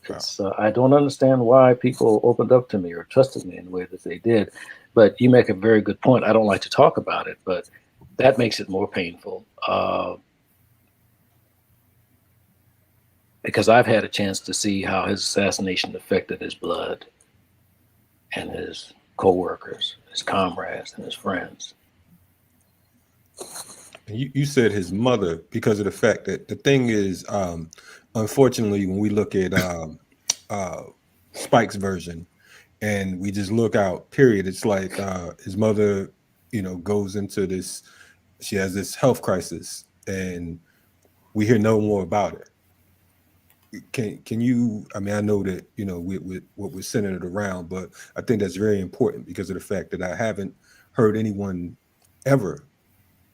It's I don't understand why people opened up to me or trusted me in the way that they did, but you make a very good point. I don't like to talk about it, but that makes it more painful. Because I've had a chance to see how his assassination affected his blood and his co-workers, his comrades, and his friends. You said his mother, because of the fact that the thing is, unfortunately, when we look at Spike's version and we just look out, period, it's like his mother, goes into this, she has this health crisis and we hear no more about it. Can you, I mean, I know that, with what we're sending it around, but I think that's very important because of the fact that I haven't heard anyone ever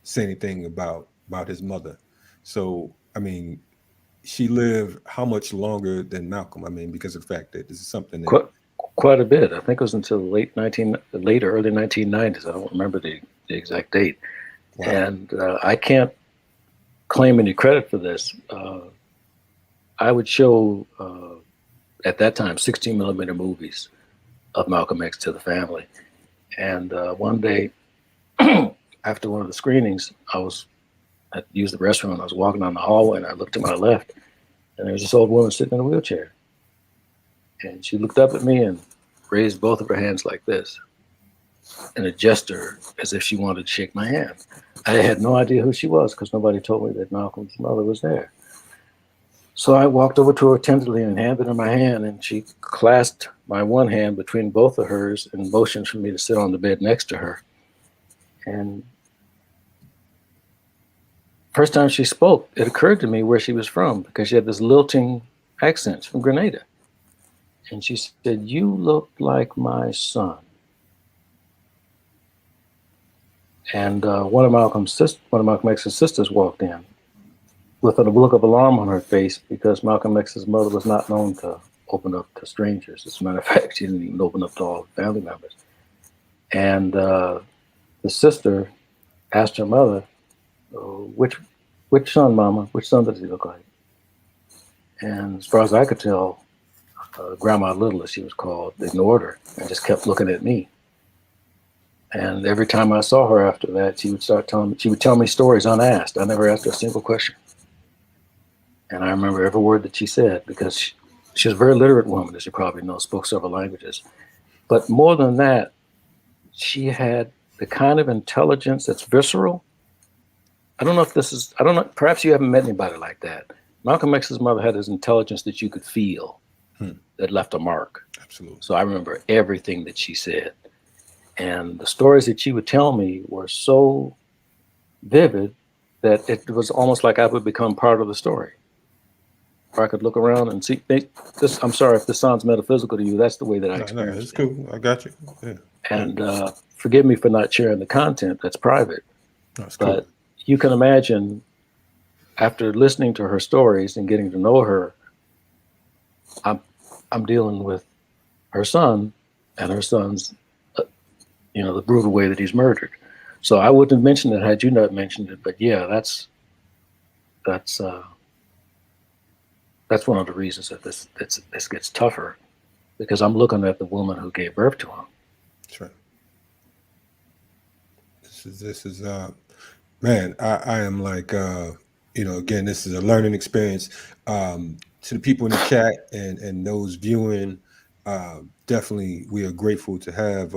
say anything about his mother. So, I mean, she lived how much longer than Malcolm? I mean, because of the fact that this is something that quite a bit. I think it was until late or early 1990s. I don't remember the exact date. Wow. And I can't claim any credit for this. I would show at that time 16 millimeter movies of Malcolm X to the family. And one day, after one of the screenings, I used the restroom. I was walking down the hallway and I looked to my left, and there was this old woman sitting in a wheelchair. And she looked up at me and raised both of her hands like this in a gesture as if she wanted to shake my hand. I had no idea who she was because nobody told me that Malcolm's mother was there. So I walked over to her tenderly and handed her my hand, and she clasped my one hand between both of hers and motioned for me to sit on the bed next to her. And first time she spoke, it occurred to me where she was from because she had this lilting accent from Grenada. And she said, "You look like my son." And one of Malcolm X's sisters walked in with a look of alarm on her face because Malcolm X's mother was not known to open up to strangers. As a matter of fact, she didn't even open up to all the family members. And the sister asked her mother, which son, Mama? Which son does he look like? And as far as I could tell, Grandma Little, as she was called, ignored her and just kept looking at me. And every time I saw her after that, she would tell me stories unasked. I never asked her a single question. And I remember every word that she said because she was a very literate woman, as you probably know, spoke several languages. But more than that, she had the kind of intelligence that's visceral. I don't know, perhaps you haven't met anybody like that. Malcolm X's mother had this intelligence that you could feel that left a mark. Absolutely. So I remember everything that she said. And the stories that she would tell me were so vivid that it was almost like I would become part of the story. Or I could look around and see this. I'm sorry if this sounds metaphysical to you. That's the way that I experienced it. It's cool. I got you. Yeah. And forgive me for not sharing the content. That's private. That's cool. But you can imagine, after listening to her stories and getting to know her, I'm dealing with her son and her son's, the brutal way that he's murdered. So I wouldn't have mentioned it had you not mentioned it. But yeah, that's one of the reasons that this gets tougher, because I'm looking at the woman who gave birth to him. That's right. This is man, I am like again, this is a learning experience. To the people in the chat and those viewing, definitely we are grateful to have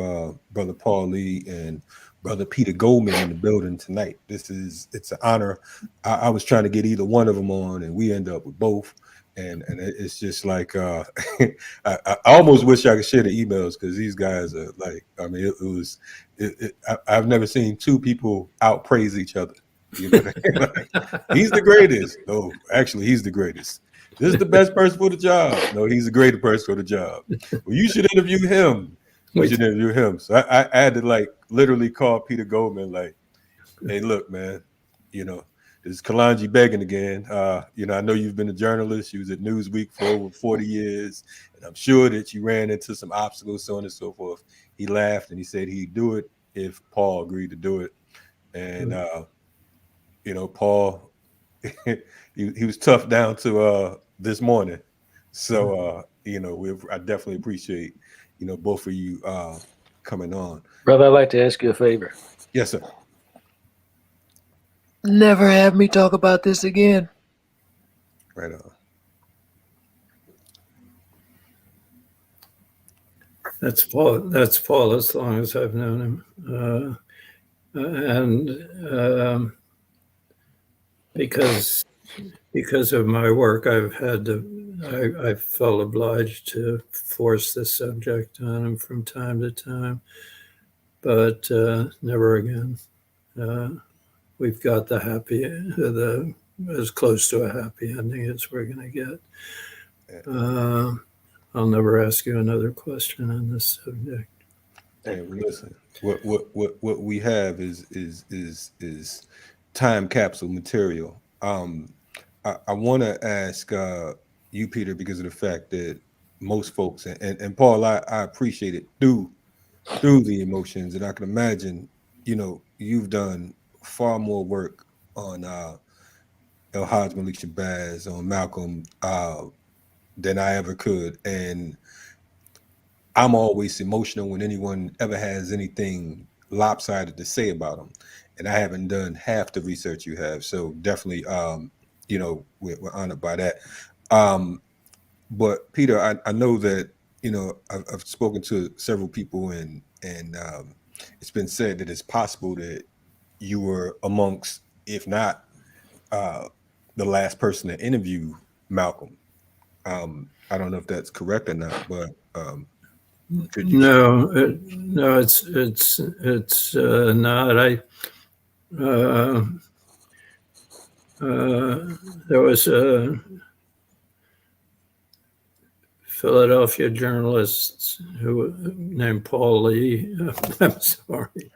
Brother Paul Lee and Brother Peter Goldman in the building tonight. It's an honor. I was trying to get either one of them on, and we end up with both. And it's just like I almost wish I could share the emails, because these guys are like, I mean, I've never seen two people outpraise each other. Like, he's the greatest. No, actually, he's the greatest. This is the best person for the job. No, he's the greatest person for the job. Well, you should interview him. You should interview him. So I had to like literally call Peter Goldman, like, hey, look, man, this is Kalonji begging again. I know you've been a journalist. You was at Newsweek for over 40 years. And I'm sure that you ran into some obstacles, so on and so forth. He laughed and he said he'd do it if Paul agreed to do it. And, Paul, he was tough down to this morning. So, I definitely appreciate, both of you coming on. Brother, I'd like to ask you a favor. Yes, sir. Never have me talk about this again. Right on. That's Paul. As long as I've known him, and because of my work, I felt obliged to force this subject on him from time to time, but never again. We've got as close to a happy ending as we're going to get. I'll never ask you another question on this subject. Hey, listen, what we have is time capsule material. I want to ask you, Peter, because of the fact that most folks and Paul, I appreciate it through the emotions, and I can imagine, you've done far more work on El-Hajj Malik Shabazz, on Malcolm, than I ever could, and I'm always emotional when anyone ever has anything lopsided to say about them, and I haven't done half the research you have. So definitely, we're honored by that. But Peter, I know that I've spoken to several people, and it's been said that it's possible that you were amongst, if not the last person to interview Malcolm. I don't know if that's correct or not, but could you? No, it's not. There was a Philadelphia journalist named Paul Lee. I'm sorry.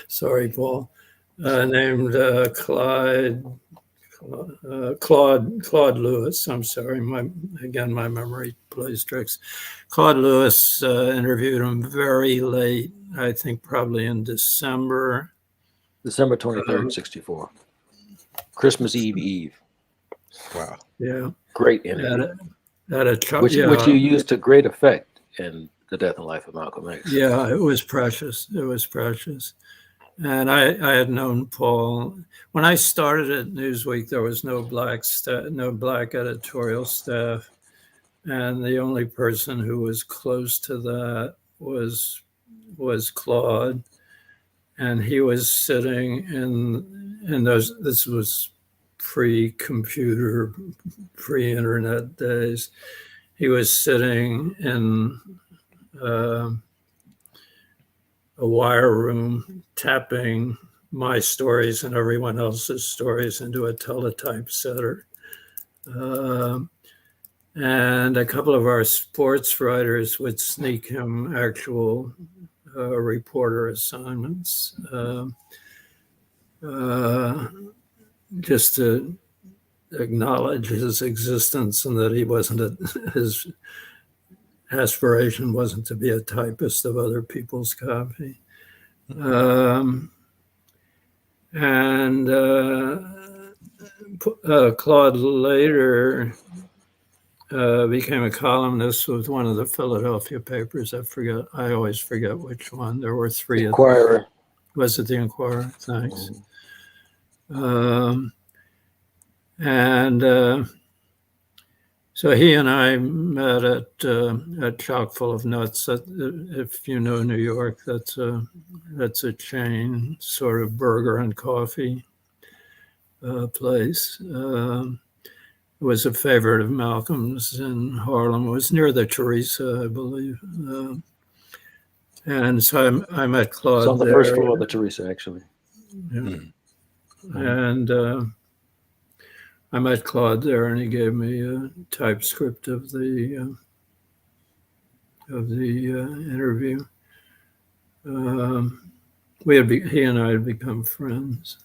Sorry, Paul. Named Claude Lewis. I'm sorry. My memory plays tricks. Claude Lewis interviewed him very late. I think probably in December 23rd, 64. Christmas Eve. Wow. Yeah. Great interview. Which you used to great effect in The Death and Life of Malcolm X. Yeah, it was precious. And I had known Paul when I started at Newsweek. There was no black editorial staff, and the only person who was close to that was Claude, and he was sitting in those. This was pre-computer, pre-internet days. He was sitting in a wire room, tapping my stories and everyone else's stories into a teletype setter. And a couple of our sports writers would sneak him actual reporter assignments, just to acknowledge his existence and that he wasn't his aspiration wasn't to be a typist of other people's copy. Claude later became a columnist with one of the Philadelphia papers. I always forget which one. There were three. Inquirer. Was it the Inquirer? Thanks. Mhm. And so he and I met at Chock full of Nuts. If you know New York, that's a chain sort of burger and coffee place. It was a favorite of Malcolm's in Harlem. It was near the Teresa, I believe. And so I met Claude It's on the there. first floor of the Teresa, actually. Yeah. And I met Claude there, and he gave me a typescript of the interview. He and I had become friends,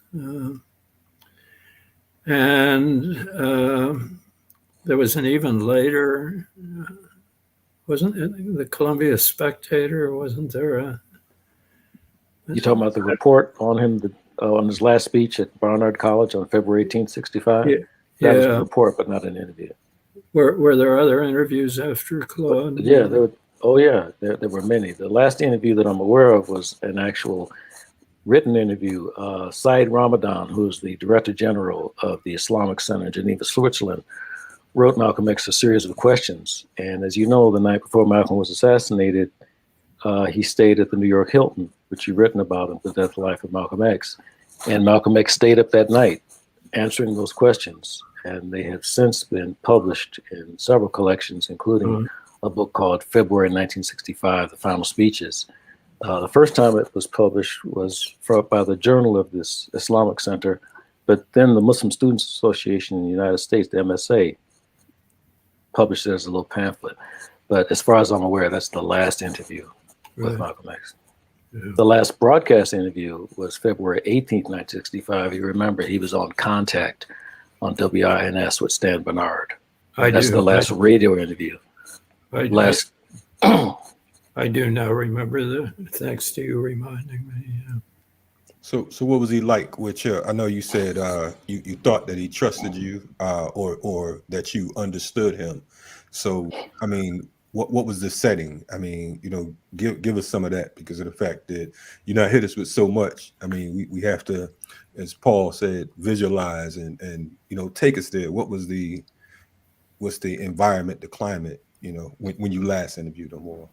and there was an even later. Wasn't it the Columbia Spectator? Wasn't there You talking about the report on him on his last speech at Barnard College on February 18th, 65? Yeah. That was a report, but not an interview. Were there other interviews after Claude? Yeah, there were many. The last interview that I'm aware of was an actual written interview. Said Ramadan, who's the Director General of the Islamic Center in Geneva, Switzerland, wrote Malcolm X a series of questions. And as you know, the night before Malcolm was assassinated, he stayed at the New York Hilton, which you've written about in The Death and Life of Malcolm X. And Malcolm X stayed up that night answering those questions. And they have since been published in several collections, including a book called February 1965, The Final Speeches. The first time it was published was by the Journal of this Islamic Center, but then the Muslim Students Association in the United States, the MSA, published it as a little pamphlet. But as far as I'm aware, that's the last interview with Malcolm X. Yeah. The last broadcast interview was February 18th, 1965. You remember he was on Contact on WINS with Stan Bernard. That's the last radio interview. I do now remember thanks to you reminding me. Yeah. So what was he like with I know you said you thought that he trusted you or that you understood him. So, I mean, what was the setting? I mean, give us some of that, because of the fact that hit us with so much. I mean, we have to, as Paul said, visualize and take us there. What's the environment, the climate, when you last interviewed him? Or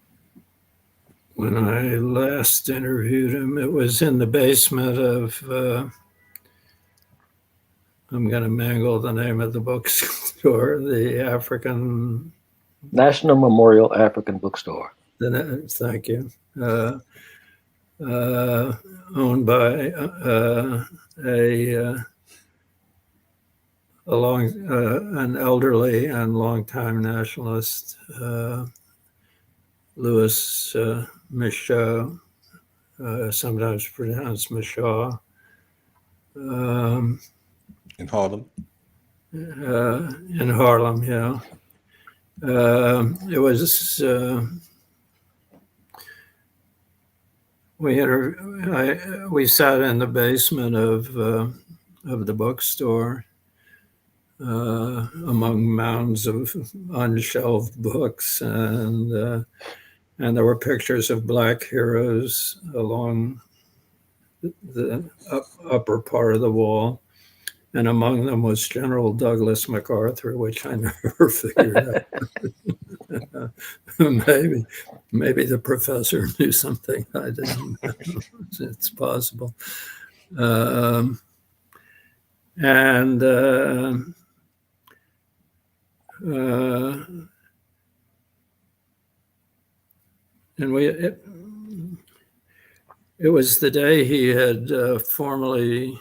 when I last interviewed him, it was in the basement of I'm going to mangle the name of the bookstore, the African National Memorial African Bookstore. Thank you. Owned by an elderly and longtime nationalist, Louis Mich, sometimes pronounced Michaud. In Harlem? In Harlem, yeah. It was we sat in the basement of the bookstore among mounds of unshelved books, and there were pictures of Black heroes along the upper part of the wall. And among them was General Douglas MacArthur, which I never figured out. Maybe the professor knew something I didn't know. It's possible. And it was the day he had formally.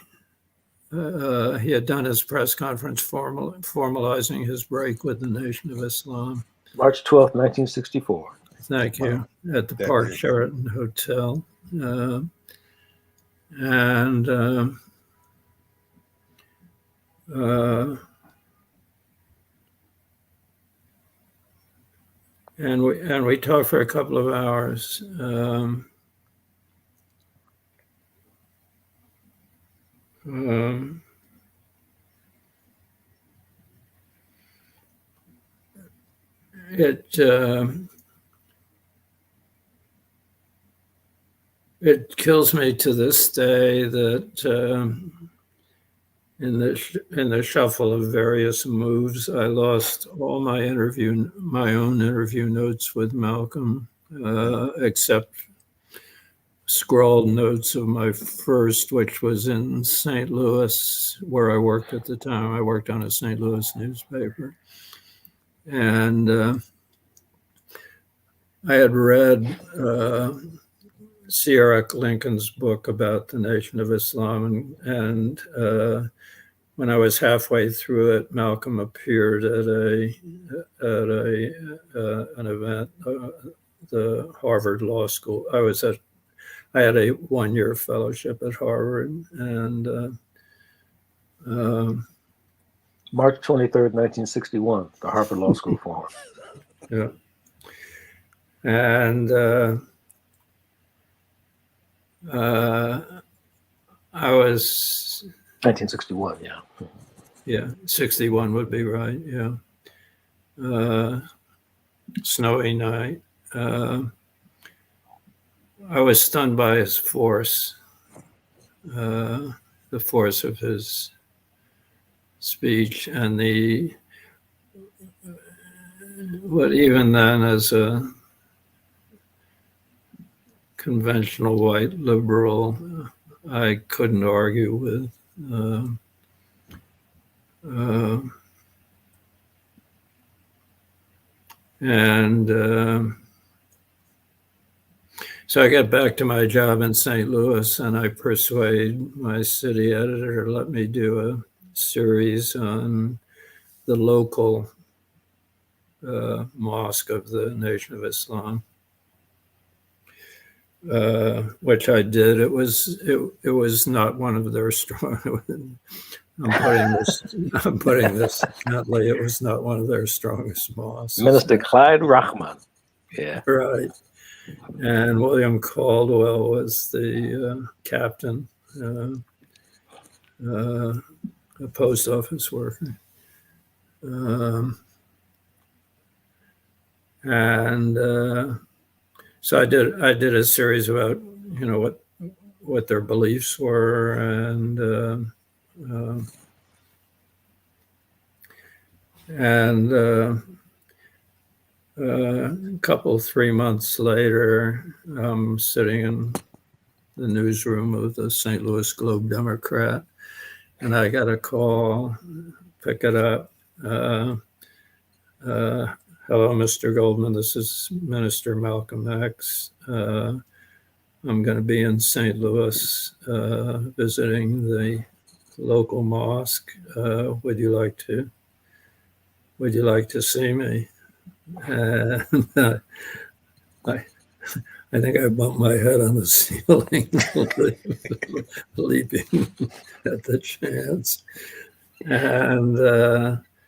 He had done his press conference formalizing his break with the Nation of Islam. March 12th, 1964. Thank you. At the Park Sheraton Hotel. And we talked for a couple of hours. It kills me to this day that in the shuffle of various moves, I lost all my own interview notes with Malcolm, except scrawled notes of my first, which was in St. Louis, where I worked at the time. I worked on a St. Louis newspaper. And I had read Sierra Lincoln's book about the Nation of Islam. And when I was halfway through it, Malcolm appeared at an event, the Harvard Law School. I had a one-year fellowship at Harvard, and March 23rd, 1961, the Harvard Law School form. Yeah. And I was 1961, yeah. Yeah, 61 would be right, yeah. Snowy night. I was stunned by his force, the force of his speech, and what even then as a conventional white liberal, I couldn't argue with. So I get back to my job in St. Louis, and I persuade my city editor to let me do a series on the local mosque of the Nation of Islam, which I did. It was not one of their strong. I'm putting this gently. It was not one of their strongest mosques. Minister Clyde Rahman. Yeah. Right. And William Caldwell was the captain, a post office worker. So I did a series about, what their beliefs were, and a couple, 3 months later, I'm sitting in the newsroom of the St. Louis Globe-Democrat, and I got a call, pick it up. Hello, Mr. Goldman, this is Minister Malcolm X. I'm going to be in St. Louis visiting the local mosque. Would you like to see me? And I think I bumped my head on the ceiling, leaping at the chance. And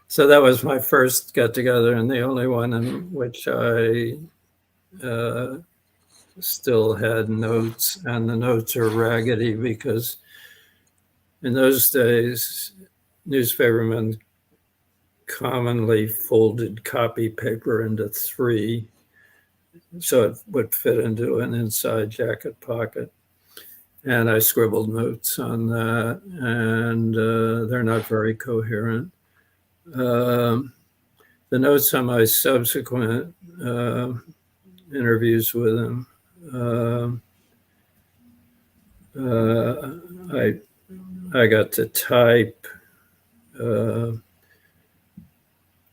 so that was my first get together, and the only one in which I still had notes, and the notes are raggedy because in those days, newspapermen commonly folded copy paper into 3, so it would fit into an inside jacket pocket. And I scribbled notes on that, and they're not very coherent. The notes on my subsequent interviews with him, I got to type,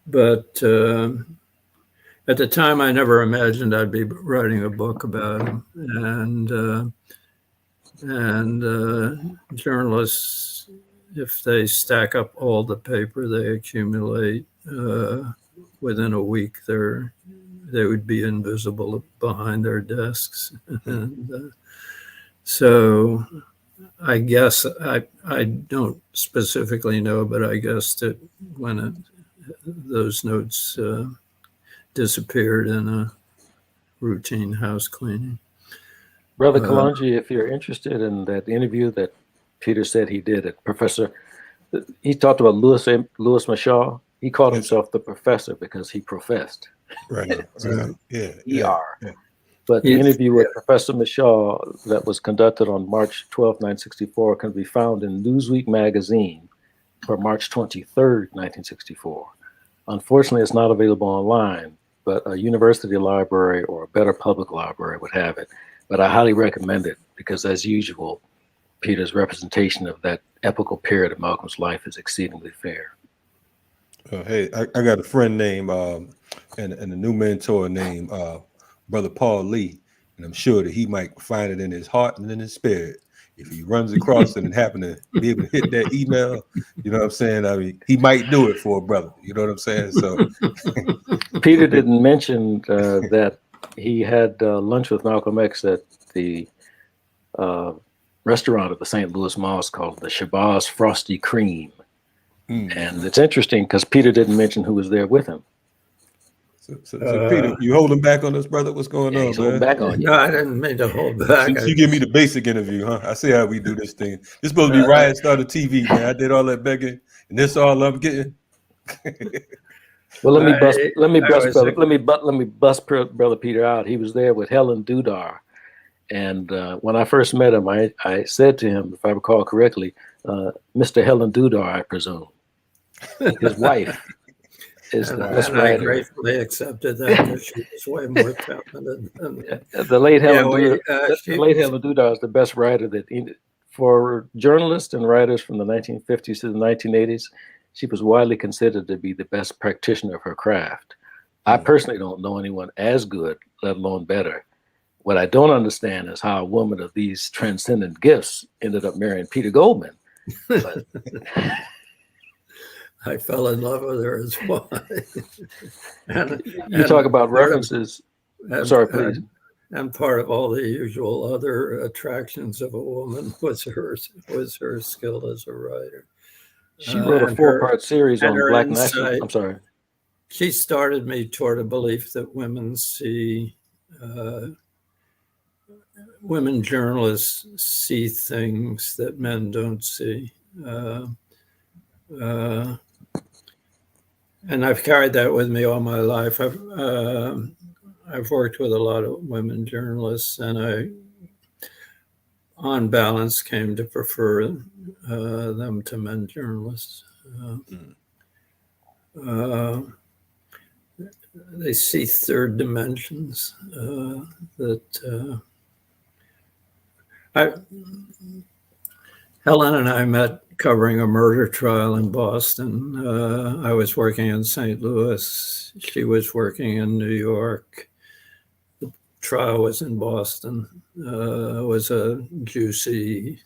but at the time I never imagined I'd be writing a book about him. And journalists, if they stack up all the paper they accumulate, within a week they would be invisible behind their desks. And so I guess I don't specifically know, but I guess that when those notes disappeared in a routine house cleaning. Brother Kalonji, if you're interested in that interview that Peter said he did at Professor, he talked about Louis Michal. He called himself the professor because he professed. Right. Yeah. ER. Yeah. But the Yes. interview with Professor Michaud that was conducted on March 12, 1964, can be found in Newsweek magazine for March 23rd, 1964. Unfortunately, it's not available online, but a university library or a better public library would have it. But I highly recommend it because, as usual, Peter's representation of that epical period of Malcolm's life is exceedingly fair. Hey, I got a friend named and a new mentor named Brother Paul Lee, and I'm sure that he might find it in his heart and in his spirit. If he runs across it and happen to be able to hit that email, you know what I'm saying? I mean, he might do it for a brother. You know what I'm saying? So Peter didn't mention that he had lunch with Malcolm X at the restaurant at the St. Louis Mosque called the Shabazz Frosty Cream. And it's interesting because Peter didn't mention who was there with him. So Peter, you holding back on us, brother? What's going on, He's holding back on you. No, I didn't mean to hold back. You give me the basic interview, huh? I see how we do this thing. This supposed to be Riot Starter TV, man. I did all that begging, and this all I'm getting. Well, let me bust Brother Peter out. He was there with Helen Dudar, and when I first met him, I said to him, if I recall correctly, Mr. Helen Dudar, I presume, his wife. Is the best I writer. gratefully accepted that because she was way more talented. The late Helen Dudar is the best writer for journalists and writers from the 1950s to the 1980s. She was widely considered to be the best practitioner of her craft. I personally don't know anyone as good, let alone better. What I don't understand is how a woman of these transcendent gifts ended up marrying Peter Goldman. But, I fell in love with her as well. You talk about references. Sorry, please. And part of all the usual other attractions of a woman was her skill as a writer. She wrote a 4-part series on Black nationalism. I'm sorry. She started me toward a belief that women journalists see things that men don't see. And I've carried that with me all my life. I've worked with a lot of women journalists, and I, on balance, came to prefer them to men journalists. They see third dimensions Helen and I met covering a murder trial in Boston. I was working in St. Louis. She was working in New York. The trial was in Boston. It was a juicy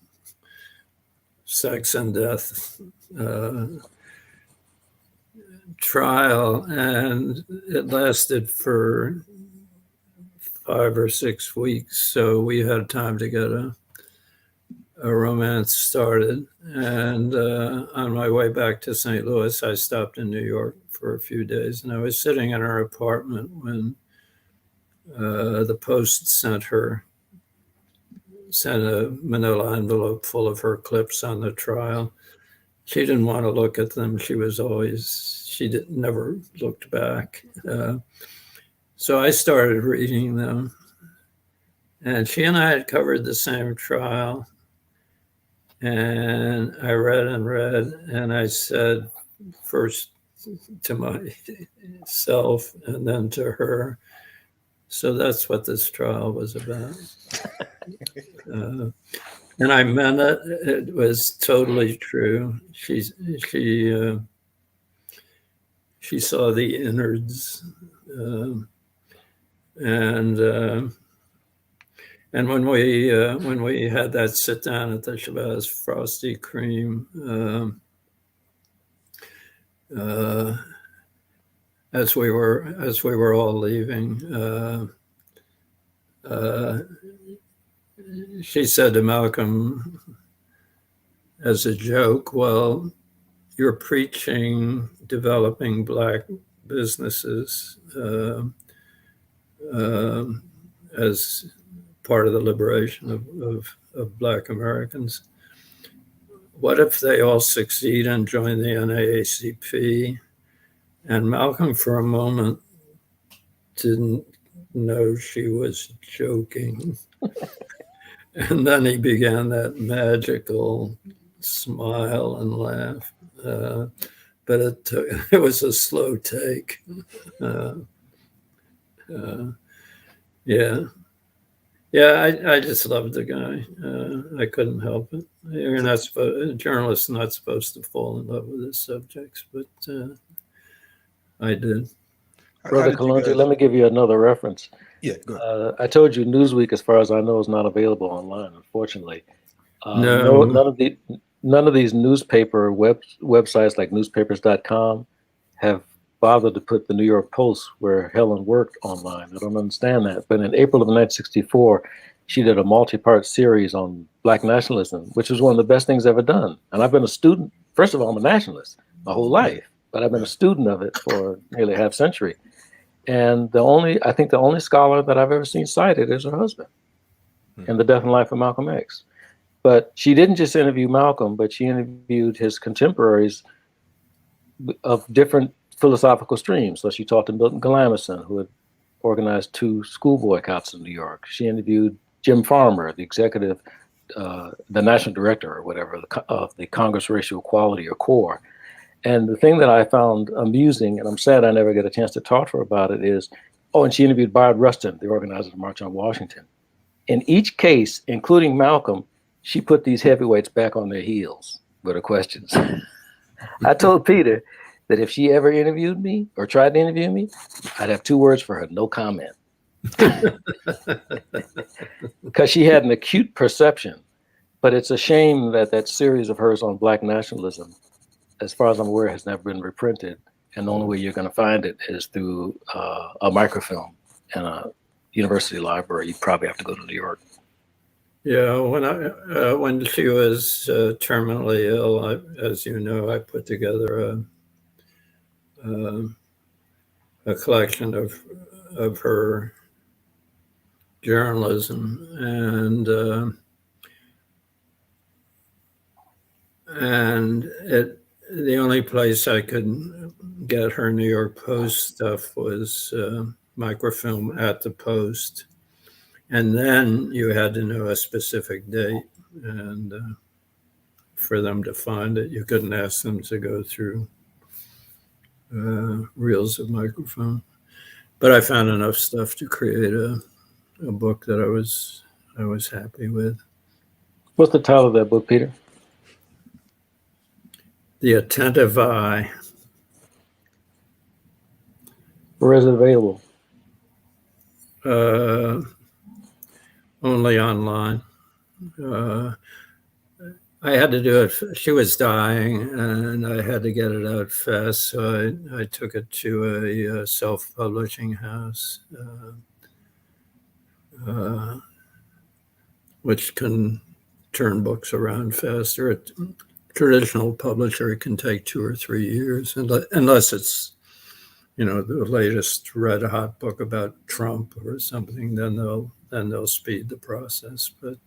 sex and death trial, and it lasted for 5 or 6 weeks. So we had time to get a romance started. And on my way back to St. Louis, I stopped in New York for a few days, and I was sitting in her apartment when the Post sent a manila envelope full of her clips on the trial. She didn't want to look at them. Never looked back. So I started reading them, and she and I had covered the same trial. And I read and read, and I said first to myself and then to her, so that's what this trial was about. And I meant it. It was totally true. She saw the innards, and when we had that sit down at the Shabazz Frosty Cream, as we were all leaving, she said to Malcolm as a joke, "Well, you're preaching developing Black businesses as part of the liberation of Black Americans. What if they all succeed and join the NAACP?" And Malcolm, for a moment, didn't know she was joking. And then he began that magical smile and laugh. But it was a slow take. Uh, uh, yeah. Yeah, I just loved the guy. I couldn't help it. You're not supposed, a journalist's not supposed to fall in love with his subjects, but I did. Brother Kalonji, let me give you another reference. Yeah, go ahead. I told you Newsweek, as far as I know, is not available online, unfortunately. No. None of these newspaper websites like newspapers.com have bothered to put the New York Post, where Helen worked, online. I don't understand that. But in April of 1964, she did a multi-part series on Black nationalism, which was one of the best things ever done. And I've been a student. First of all, I'm a nationalist my whole life, but I've been a student of it for nearly half century. And I think the only scholar that I've ever seen cited is her husband in The Death and Life of Malcolm X. But she didn't just interview Malcolm, but she interviewed his contemporaries of different philosophical streams. So she talked to Milton Galamison, who had organized 2 school boycotts in New York. She interviewed Jim Farmer, the executive, the national director or whatever of the Congress Racial Equality, or CORE. And the thing that I found amusing, and I'm sad I never get a chance to talk to her about it, is, and she interviewed Bayard Rustin, the organizer of the March on Washington. In each case, including Malcolm, she put these heavyweights back on their heels with her questions. I told Peter that if she ever interviewed me or tried to interview me, I'd have 2 words for her: no comment. Because she had an acute perception. But it's a shame that that series of hers on Black nationalism, as far as I'm aware, has never been reprinted. And the only way you're going to find it is through a microfilm in a university library. You probably have to go to New York. Yeah, when she was terminally ill, as you know, I put together a collection of her journalism, and the only place I could get her New York Post stuff was microfilm at the Post. And then you had to know a specific date, and for them to find it, you couldn't ask them to go through reels of microfilm. But I found enough stuff to create a book that I was happy with. What's the title of that book, Peter? The Attentive Eye. Where is it available? Only online. I had to do it. She was dying, and I had to get it out fast. So I took it to a self-publishing house, which can turn books around faster. A traditional publisher can take 2 or 3 years, unless it's, the latest red hot book about Trump or something. Then they'll speed the process. But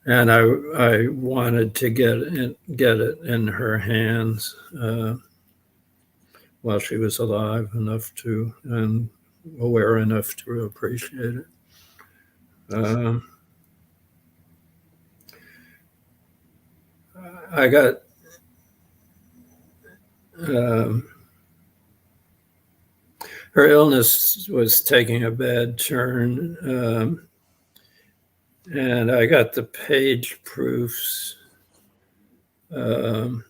and I wanted to get it in her hands while she was alive and aware enough to appreciate it. I got her illness was taking a bad turn. And I got the page proofs when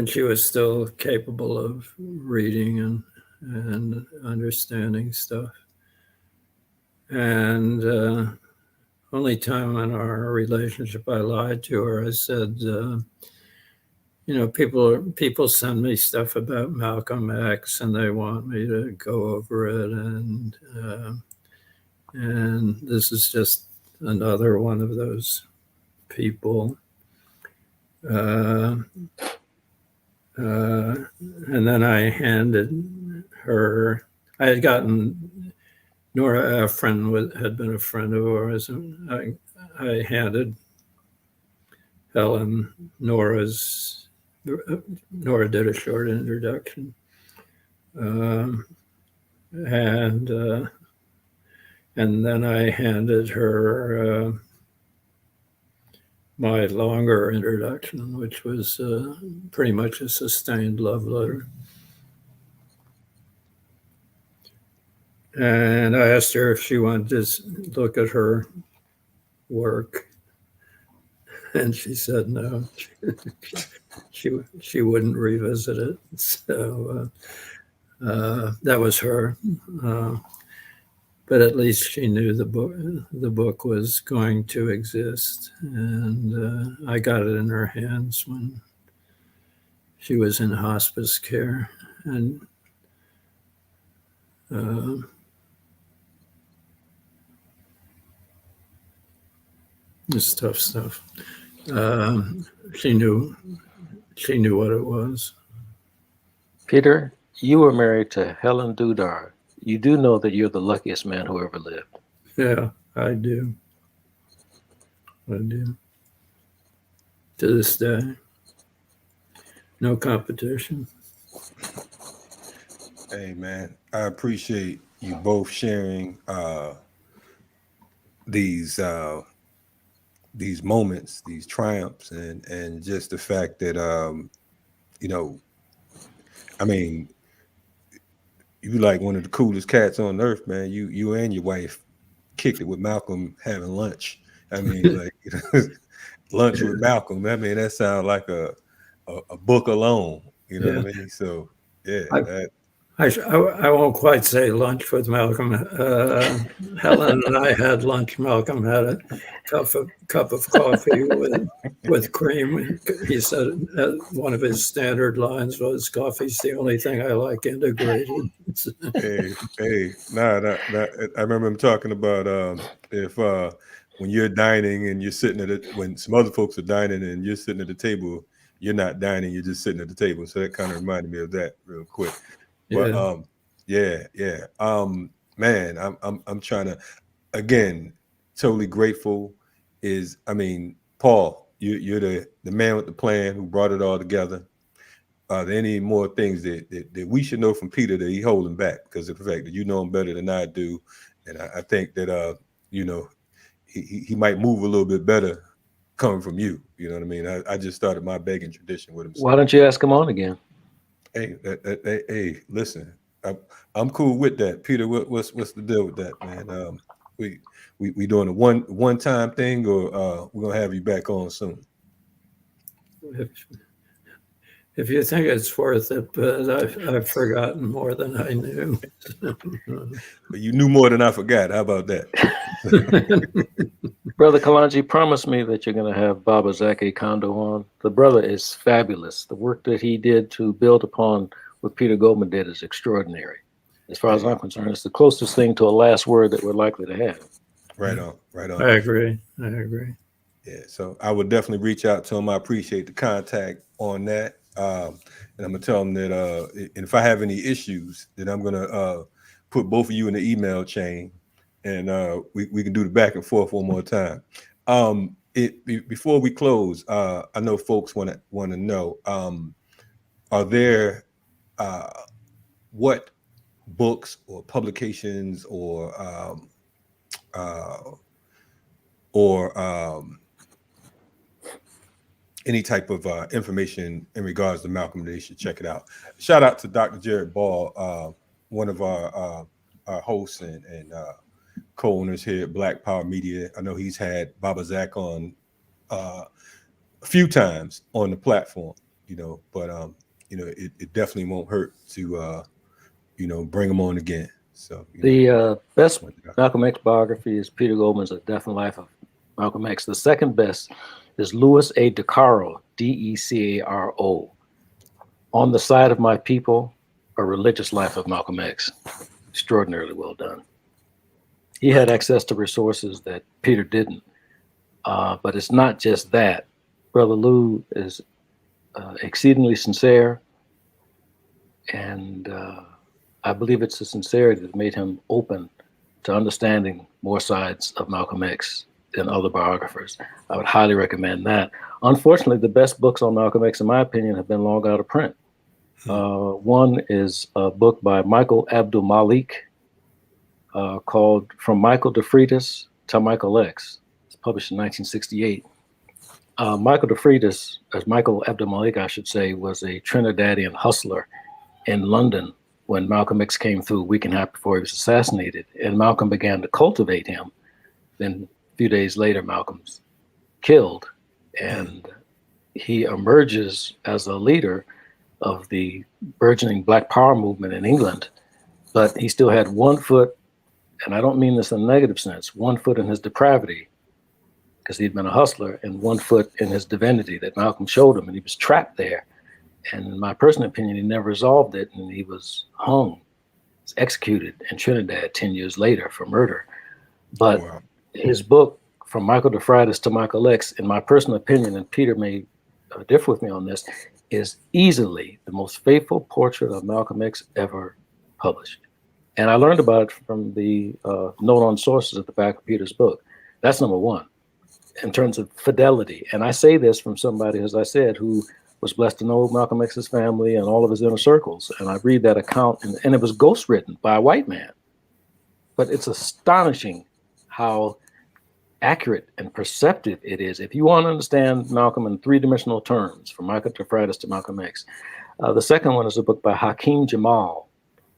she was still capable of reading and understanding stuff. And only time in our relationship I lied to her. I said, people send me stuff about Malcolm X and they want me to go over it, and this is just another one of those people. And then I handed her, I had gotten Nora, had been a friend of ours, and I handed Helen Nora's nor did a short introduction. And then I handed her my longer introduction, which was pretty much a sustained love letter. And I asked her if she wanted to look at her work, and she said no. She wouldn't revisit it. So that was her. But at least she knew the book was going to exist, and I got it in her hands when she was in hospice care, and it's tough stuff. She knew what it was. Peter, you were married to Helen Dudar. You do know that you're the luckiest man who ever lived. Yeah, I do. To this day. No competition. Hey, man, I appreciate you both sharing these moments, these triumphs, and just the fact that I mean, you like one of the coolest cats on earth, man. You and your wife kicked it with Malcolm having lunch. I mean, like lunch with Malcolm. I mean, that sounds like a book alone. You know what I mean? So yeah, I won't quite say lunch with Malcolm. Helen and I had lunch. Malcolm had a cup of coffee with cream. He said one of his standard lines was, "Coffee's the only thing I like integrated." I remember him talking about if when you're dining and you're sitting when some other folks are dining and you're sitting at the table, you're not dining, you're just sitting at the table. So that kind of reminded me of that real quick. But man, I'm trying to, again, totally grateful. Paul, you're the man with the plan who brought it all together. Are there any more things that we should know from Peter that he's holding back because of the fact that you know him better than I do, and I think that he might move a little bit better coming from you. You know what I mean? I just started my begging tradition with him. Why don't you ask him on again? Hey, listen, I'm cool with that, Peter. What's the deal with that, man? We doing a one time thing, or we're gonna have you back on soon? If you think it's worth it, but I've forgotten more than I knew. But you knew more than I forgot. How about that? Brother Kalonji, promise me that you're going to have Baba Zaki Kondo on. The brother is fabulous. The work that he did to build upon what Peter Goldman did is extraordinary. As far as I'm concerned, it's the closest thing to a last word that we're likely to have. Right on. I agree. Yeah, so I would definitely reach out to him. I appreciate the contact on that. And I'm gonna tell him that if I have any issues, then I'm gonna put both of you in the email chain, and we can do the back and forth one more time. Before we close, I know folks want to know: are there what books or publications or any type of information in regards to Malcolm, they should check it out? Shout out to Dr. Jared Ball, one of our hosts and co-owners here at Black Power Media. I know he's had Baba Zak on a few times on the platform, but it definitely won't hurt to bring him on again. So the best Malcolm X biography is Peter Goldman's A Death and Life of Malcolm X. The second best is Louis A. DeCaro, Decaro, On the Side of My People, A Religious Life of Malcolm X. Extraordinarily well done. He had access to resources that Peter didn't, but it's not just that. Brother Lou is exceedingly sincere, and I believe it's the sincerity that made him open to understanding more sides of Malcolm X than other biographers. I would highly recommend that. Unfortunately, the best books on Malcolm X, in my opinion, have been long out of print. One is a book by Michael Abdul Malik called From Michael Defritus to Michael X. It's published in 1968. Michael Defritus, as Michael Abdul Malik, I should say, was a Trinidadian hustler in London when Malcolm X came through a week and a half before he was assassinated. And Malcolm began to cultivate him. Then a few days later, Malcolm's killed. And he emerges as a leader of the burgeoning Black Power movement in England. But he still had one foot, and I don't mean this in a negative sense, one foot in his depravity, because he'd been a hustler, and one foot in his divinity that Malcolm showed him, and he was trapped there. And in my personal opinion, he never resolved it, and he was hung, was executed in Trinidad 10 years later for murder. But his book, From Michael Defritus to Michael X, in my personal opinion, and Peter may differ with me on this, is easily the most faithful portrait of Malcolm X ever published. And I learned about it from the note on sources at the back of Peter's book. That's number one, in terms of fidelity. And I say this from somebody, as I said, who was blessed to know Malcolm X's family and all of his inner circles. And I read that account, and it was ghostwritten by a white man. But it's astonishing how accurate and perceptive it is. If you want to understand Malcolm in three-dimensional terms, from Michael Defritus to Malcolm X. The second one is a book by Hakeem Jamal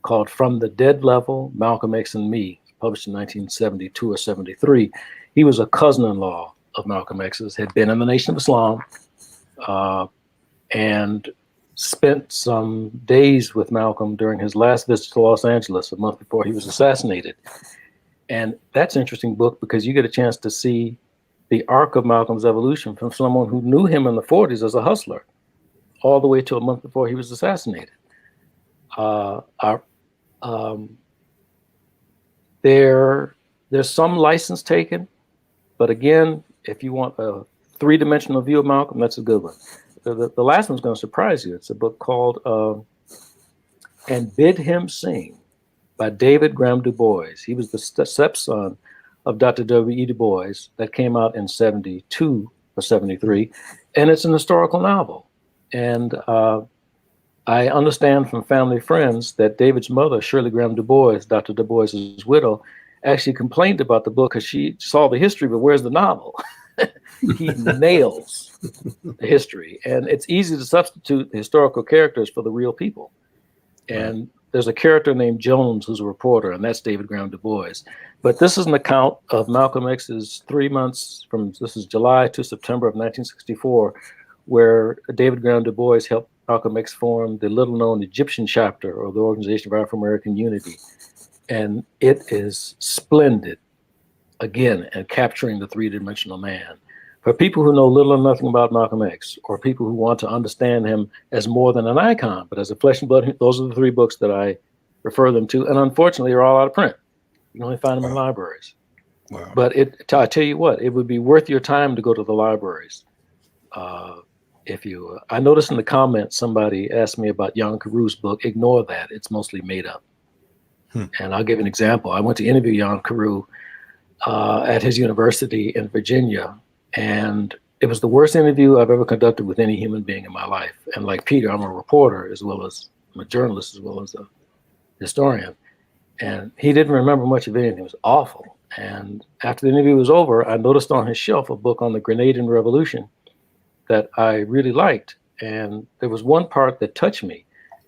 called From the Dead Level, Malcolm X and Me, published in 1972 or 73. He was a cousin-in-law of Malcolm X's, had been in the Nation of Islam, and spent some days with Malcolm during his last visit to Los Angeles a month before he was assassinated. And that's an interesting book because you get a chance to see the arc of Malcolm's evolution from someone who knew him in the 40s as a hustler all the way to a month before he was assassinated. There's some license taken, but again, if you want a three-dimensional view of Malcolm, that's a good one. The last one's going to surprise you. It's a book called And Bid Him Sing by David Graham Du Bois. He was the stepson of Dr. W.E. Du Bois that came out in 72 or 73, and it's an historical novel. And I understand from family friends that David's mother, Shirley Graham Du Bois, Dr. Du Bois's widow, actually complained about the book because she saw the history, but where's the novel? He nails the history, and it's easy to substitute the historical characters for the real people. And there's a character named Jones who's a reporter, and that's David Graham Du Bois. But this is an account of Malcolm X's 3 months from, this is July to September of 1964, where David Graham Du Bois helped Malcolm X form the little-known Egyptian chapter of the Organization of Afro-American Unity. And it is splendid, again, at capturing the three-dimensional man. For people who know little or nothing about Malcolm X, or people who want to understand him as more than an icon, but as a flesh and blood, those are the three books that I refer them to. And unfortunately, they're all out of print. You can only find them in libraries. Wow. But I tell you what, it would be worth your time to go to the libraries. I noticed in the comments, somebody asked me about Jan Caroux's book. Ignore that. It's mostly made up. And I'll give an example. I went to interview Jan Caroux at his university in Virginia. And it was the worst interview I've ever conducted with any human being in my life. And like Peter, I'm a reporter as well as I'm a journalist as well as a historian. And he didn't remember much of anything. It was awful. And after the interview was over, I noticed on his shelf a book on the Grenadian Revolution that I really liked. And there was one part that touched me.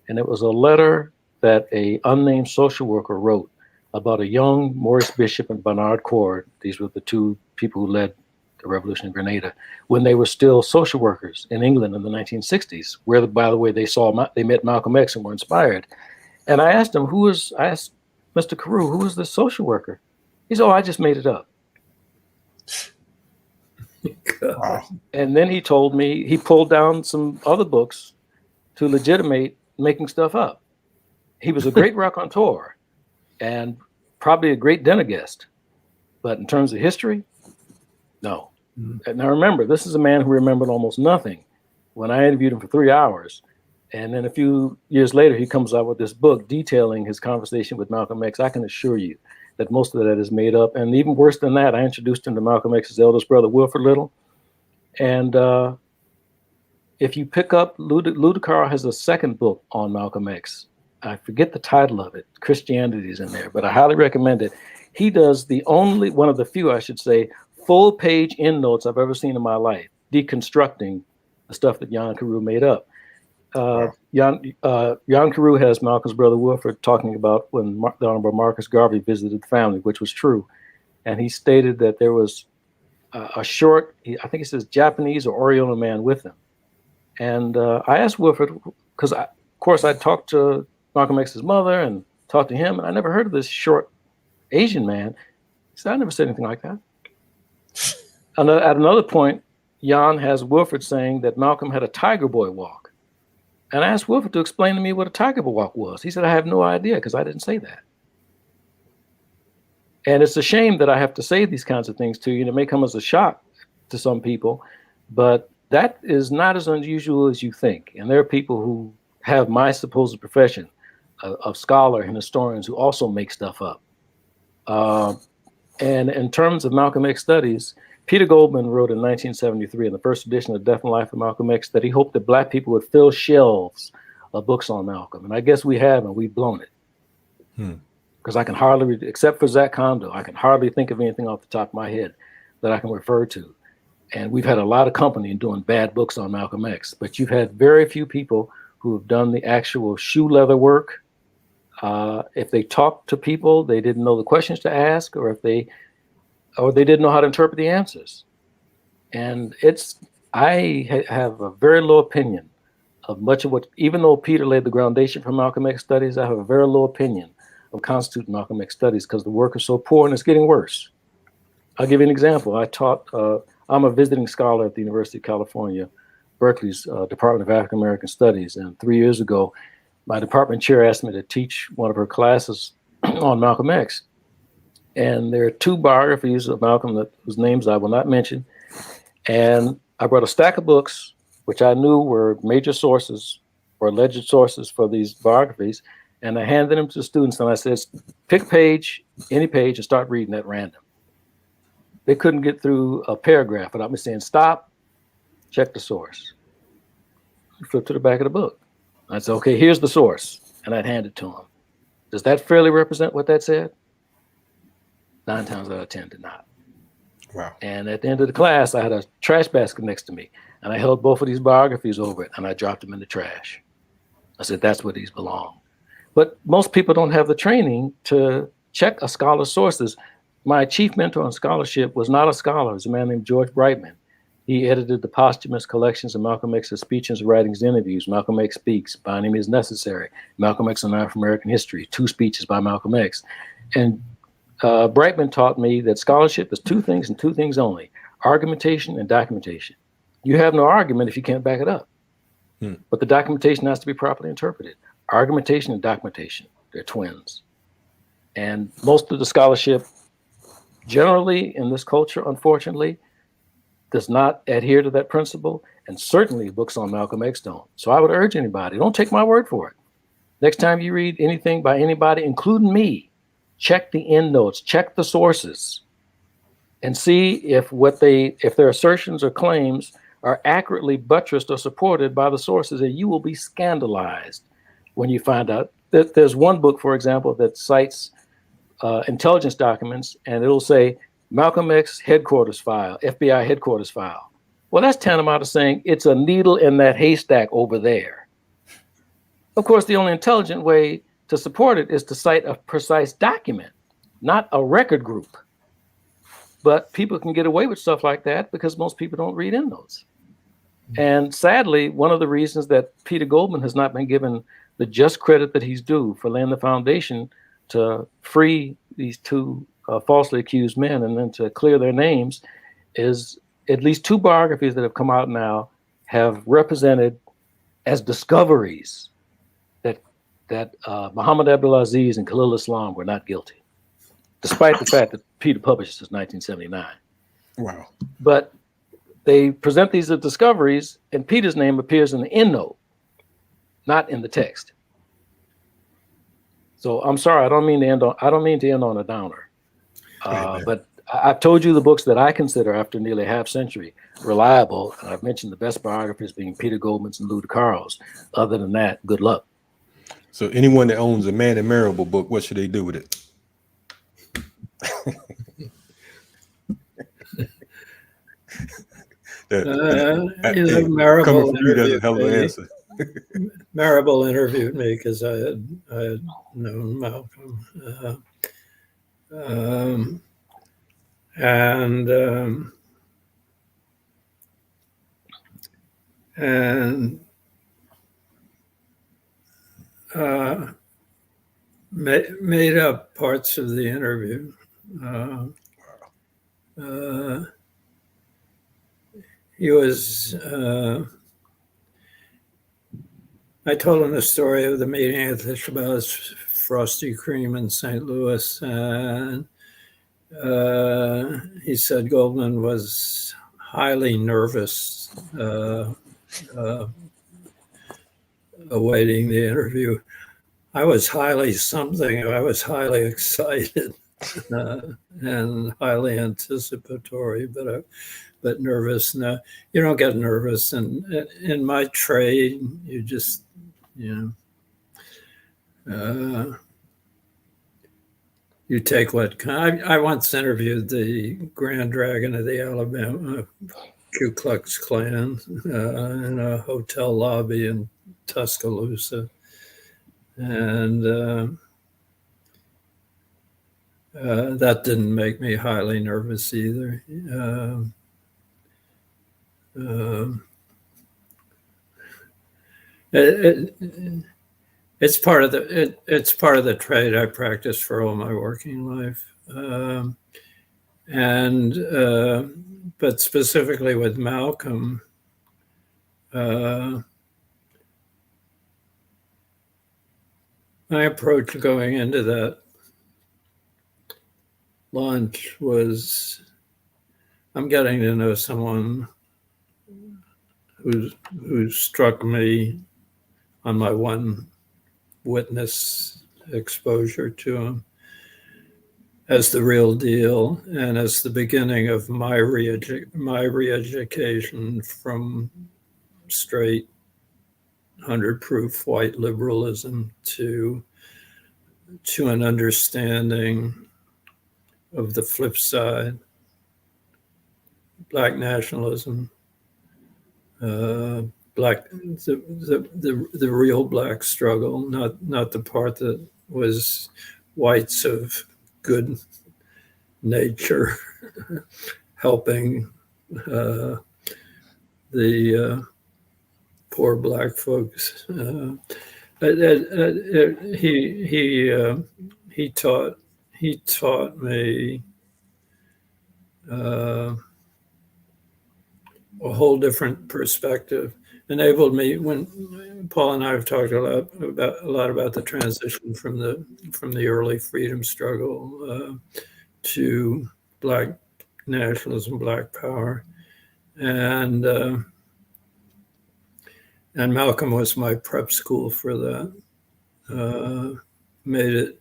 And it was a letter that a unnamed social worker wrote about a young Maurice Bishop and Bernard Cord. These were the two people who led the revolution in Grenada, when they were still social workers in England in the 1960s, where, by the way, they met Malcolm X and were inspired. And I asked him, I asked Mr. Carew, who was the social worker? He said, oh, I just made it up. Wow. And then he told me he pulled down some other books to legitimate making stuff up. He was a great raconteur and probably a great dinner guest. But in terms of history, no. Now remember, this is a man who remembered almost nothing when I interviewed him for 3 hours. And then a few years later, he comes out with this book detailing his conversation with Malcolm X. I can assure you that most of that is made up. And even worse than that, I introduced him to Malcolm X's eldest brother, Wilford Little. And if you pick up, Ludacris has a second book on Malcolm X. I forget the title of it. Christianity is in there, but I highly recommend it. He does one of the few, I should say, full page endnotes I've ever seen in my life, deconstructing the stuff that Jan Carew made up. Jan Carew has Malcolm's brother Wilford talking about when the Honorable Marcus Garvey visited the family, which was true. And he stated that there was a short, I think he says Japanese or Oriental man with him. And I asked Wilford, because of course I talked to Malcolm X's mother and talked to him, and I never heard of this short Asian man. He said, I never said anything like that. And at another point, Jan has Wilford saying that Malcolm had a tiger boy walk. And I asked Wilford to explain to me what a tiger boy walk was. He said, I have no idea because I didn't say that. And it's a shame that I have to say these kinds of things to you, and it may come as a shock to some people, but that is not as unusual as you think. And there are people who have my supposed profession of scholar and historians who also make stuff up. And in terms of Malcolm X studies, Peter Goldman wrote in 1973 in the first edition of Death and Life of Malcolm X that he hoped that Black people would fill shelves of books on Malcolm. And I guess we have, and we've blown it. Because I can hardly, except for Zach Kondo, I can hardly think of anything off the top of my head that I can refer to. And we've had a lot of company in doing bad books on Malcolm X, but you've had very few people who have done the actual shoe leather work. If they talked to people, they didn't know the questions to ask, or they didn't know how to interpret the answers. And I have a very low opinion of much of what, even though Peter laid the groundation for Malcolm X studies, I have a very low opinion of constituting Malcolm X studies because the work is so poor and it's getting worse. I'll give you an example. I'm a visiting scholar at the University of California, Berkeley's Department of African American Studies. And 3 years ago, my department chair asked me to teach one of her classes on Malcolm X. And there are two biographies of Malcolm whose names I will not mention. And I brought a stack of books, which I knew were major sources or alleged sources for these biographies. And I handed them to the students and I said, pick a page, any page, and start reading at random. They couldn't get through a paragraph without me saying, stop, check the source. Flip to the back of the book. I'd say, okay, here's the source. And I'd hand it to them. Does that fairly represent what that said? 9 times out of 10 did not. Wow. And at the end of the class, I had a trash basket next to me. And I held both of these biographies over it and I dropped them in the trash. I said, that's where these belong. But most people don't have the training to check a scholar's sources. My chief mentor on scholarship was not a scholar. It was a man named George Brightman. He edited the posthumous collections of Malcolm X's speeches, writings, interviews. Malcolm X Speaks, By Any Means Necessary, Malcolm X and African American History, 2 speeches by Malcolm X. And Brightman taught me that scholarship is 2 things and 2 things only: argumentation and documentation. You have no argument if you can't back it up. But the documentation has to be properly interpreted. Argumentation and documentation, they're twins. And most of the scholarship, generally in this culture, unfortunately, does not adhere to that principle, and certainly books on Malcolm X don't. So I would urge anybody, don't take my word for it. Next time you read anything by anybody, including me, check the endnotes, check the sources, and see if their assertions or claims are accurately buttressed or supported by the sources, and you will be scandalized when you find out that there's one book, for example, that cites intelligence documents, and it'll say Malcolm X headquarters file, FBI headquarters file. Well, that's tantamount to saying it's a needle in that haystack over there. Of course, the only intelligent way to support it is to cite a precise document, not a record group. But people can get away with stuff like that because most people don't read endnotes. And sadly, one of the reasons that Peter Goldman has not been given the just credit that he's due for laying the foundation to free these 2 falsely accused men and then to clear their names is at least 2 biographies that have come out now have represented as discoveries that Muhammad Abdulaziz and Khalil Islam were not guilty, despite the fact that Peter published since 1979. Wow. But they present these as discoveries, and Peter's name appears in the endnote, not in the text. So I'm sorry, I don't mean to end on a downer. Ahead, But I've told you the books that I consider after nearly half century reliable. And I've mentioned the best biographies being Peter Goldman's and Lou DeCarlo's. Other than that, good luck. So anyone that owns a Man and Marable book, what should they do with it? Marable coming from you, that's a hell of an answer. Marable interviewed me because I had known Malcolm, and made up parts of the interview. He was. I told him the story of the meeting at the Chabaz Frosty Cream in St. Louis, and he said Goldman was highly nervous awaiting the interview. I was highly something. I was highly excited and highly anticipatory, but nervous. No, you don't get nervous. And in my trade, you just, you take what kind. I once interviewed the Grand Dragon of the Alabama Ku Klux Klan in a hotel lobby in Tuscaloosa. And that didn't make me highly nervous either. It's part of the trade I practiced for all my working life, but specifically with Malcolm, my approach going into that lunch was, I'm getting to know someone who struck me on my one witness exposure to him as the real deal and as the beginning of my re-education from straight 100 proof white liberalism to an understanding of the flip side, Black nationalism, the real Black struggle, not the part that was whites of good nature helping the poor Black folks. He taught me a whole different perspective. Enabled me, when Paul and I have talked a lot about the transition from the early freedom struggle to Black nationalism, Black power, and Malcolm was my prep school for that. Made it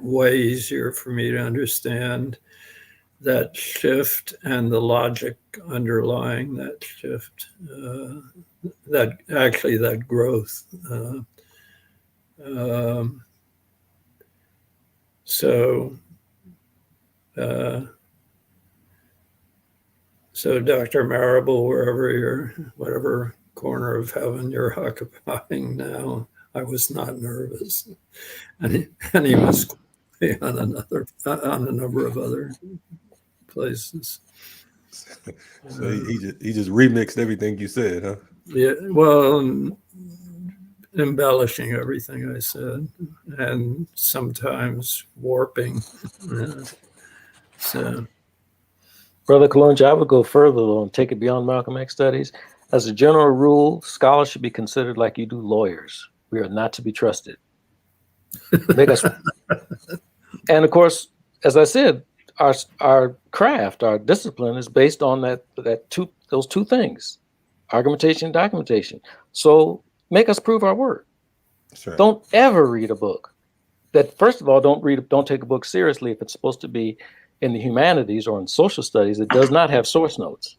way easier for me to understand that shift and the logic underlying that shift, that growth. So Dr. Marable, whatever corner of heaven you're occupying now, I was not nervous, and he was on a number of other places. So he just remixed everything you said, huh? Yeah, well, embellishing everything I said, and sometimes warping. So, Brother Kalonji, I would go further though and take it beyond Malcolm X studies. As a general rule, scholars should be considered like you do lawyers. We are not to be trusted. And of course, as I said, our craft, our discipline is based on those two things, argumentation and documentation. So make us prove our word. That's right. Don't ever read a book that, first of all, don't take a book seriously if it's supposed to be in the humanities or in social studies. It does not have source notes.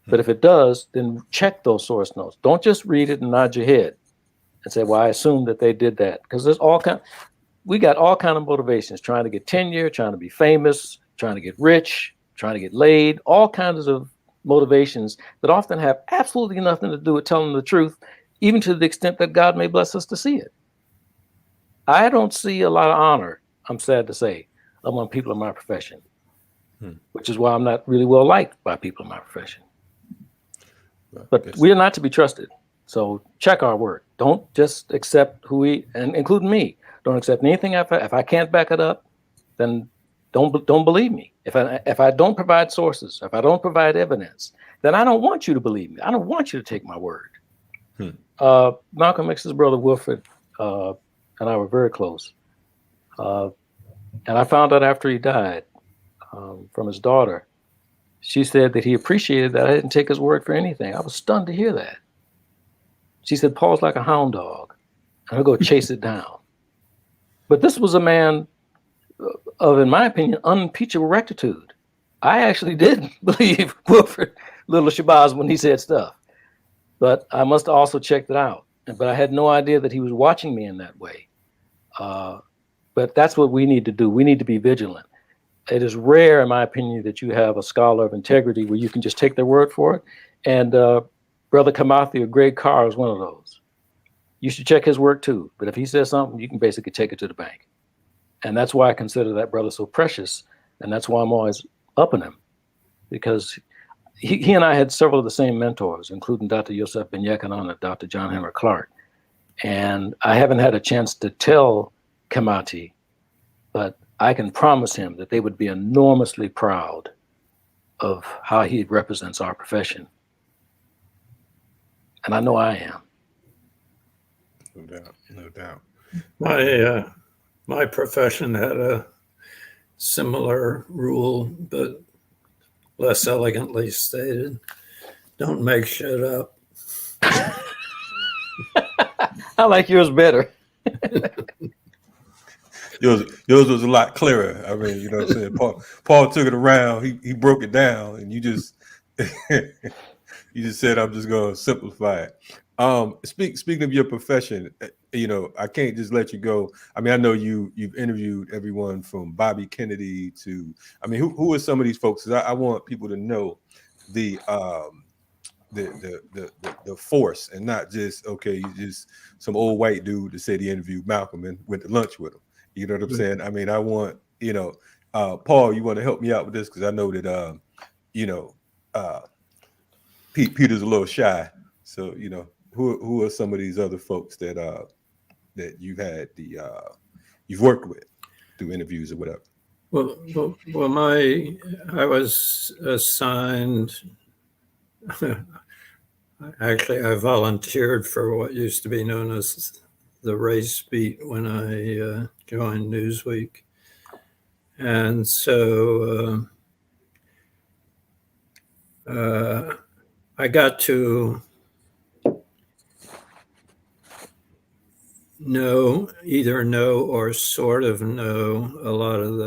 But if it does, then check those source notes. Don't just read it and nod your head and say, well, I assume that they did that. Because we got all kind of motivations, trying to get tenure, trying to be famous, trying to get rich, trying to get laid, all kinds of motivations that often have absolutely nothing to do with telling the truth, even to the extent that God may bless us to see it. I don't see a lot of honor, I'm sad to say, among people in my profession, which is why I'm not really well liked by people in my profession. But we are not to be trusted. So check our work. Don't just accept and including me, don't accept anything. If I can't back it up, then don't believe me. If I don't provide sources, if I don't provide evidence, then I don't want you to believe me. I don't want you to take my word. Malcolm X's brother Wilfred and I were very close. And I found out after he died from his daughter. She said that he appreciated that I didn't take his word for anything. I was stunned to hear that. She said, Paul's like a hound dog, and he'll go chase it down. But this was a man of, in my opinion, unimpeachable rectitude. I actually did believe Wilfred Little Shabazz when he said stuff, but I must have also checked it out. But I had no idea that he was watching me in that way. But that's what we need to do. We need to be vigilant. It is rare, in my opinion, that you have a scholar of integrity where you can just take their word for it. And Brother Kamathi or Greg Carr is one of those. You should check his work too. But if he says something, you can basically take it to the bank. And that's why I consider that brother so precious. And that's why I'm always upping him. Because he and I had several of the same mentors, including Dr. Yosef Ben Yekanan and Dr. John Henry Clark. And I haven't had a chance to tell Kamathi, but I can promise him that they would be enormously proud of how he represents our profession. And I know I am. No doubt, no doubt. My profession had a similar rule, but less elegantly stated. Don't make shit up. I like yours better. Yours was a lot clearer. I mean, you know what I'm saying? Paul took it around, he broke it down, and you just you just said, I'm just gonna simplify it. Speaking of your profession, you know, I can't just let you go. I mean, I know you've interviewed everyone from Bobby Kennedy to, I mean, who are some of these folks? 'Cause I want people to know the force, and not just, okay, you just some old white dude that said he interviewed Malcolm and went to lunch with him. You know what I'm saying? I mean, I want, you know, Paul, you want to help me out with this, because I know that you know, Peter's a little shy. So, you know, who are some of these other folks that that you've had you've worked with through interviews or whatever? Well, I was assigned. Actually, I volunteered for what used to be known as the race beat when I joined Newsweek. And so I got to either know or sort of know a lot of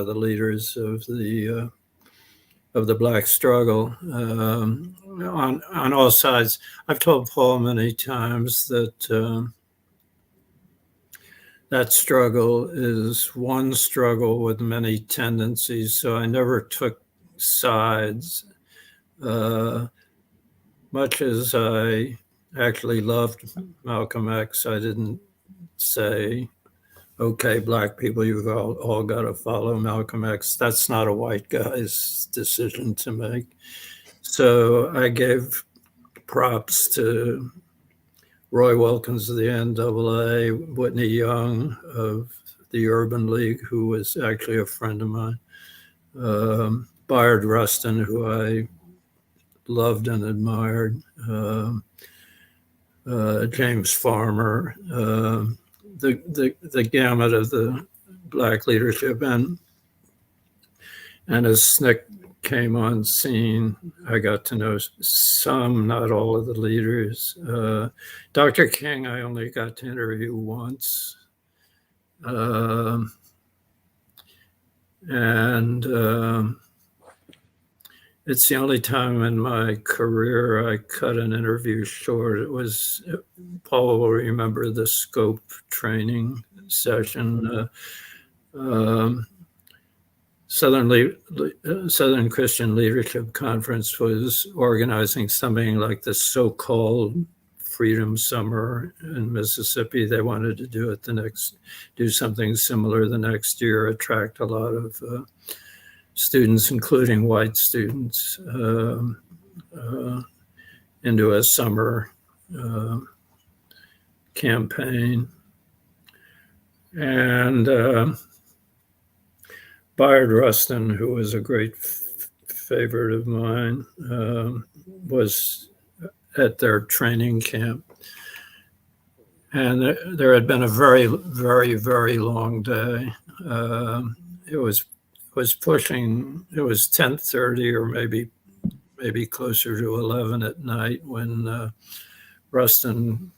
the leaders of the Black struggle on all sides. I've told Paul many times that that struggle is one struggle with many tendencies. So I never took sides. Much as I actually loved Malcolm X, I didn't say, okay, Black people, you've all got to follow Malcolm X. That's not a white guy's decision to make. So I gave props to Roy Wilkins of the NAA, Whitney Young of the Urban League, who was actually a friend of mine, Bayard Rustin, who I loved and admired, James Farmer, the gamut of the Black leadership. And as Snick came on scene, I got to know some, not all of the leaders. Dr. King, I only got to interview once. It's the only time in my career I cut an interview short. It was, Paul will remember the scope training session. Southern Christian Leadership Conference was organizing something like the so-called Freedom Summer in Mississippi. They wanted to do something similar the next year, attract a lot of students, including white students, into a summer campaign. And Bayard Rustin, who was a great favorite of mine, was at their training camp. And there had been a very, very, very long day. It was pushing, it was 10:30 or maybe closer to 11 at night when Rustin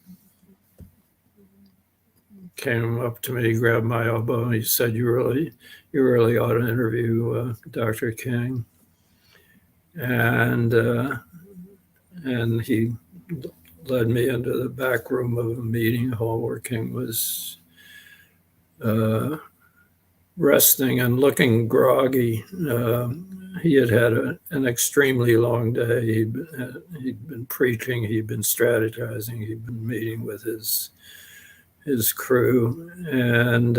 came up to me, grabbed my elbow, and he said, you really ought to interview Dr. King. And he led me into the back room of a meeting hall where King was resting and looking groggy. He had an extremely long day. He'd been preaching, he'd been strategizing, he'd been meeting with his crew. And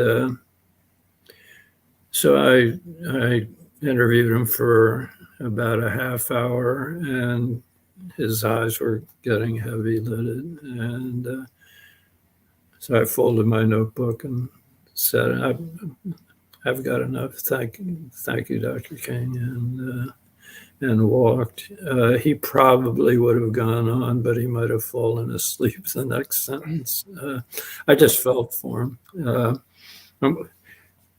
so I interviewed him for about a half hour, and his eyes were getting heavy-lidded. And so I folded my notebook and said, I've got enough. Thank you, Dr. King, and walked. He probably would have gone on, but he might have fallen asleep the next sentence. I just felt for him.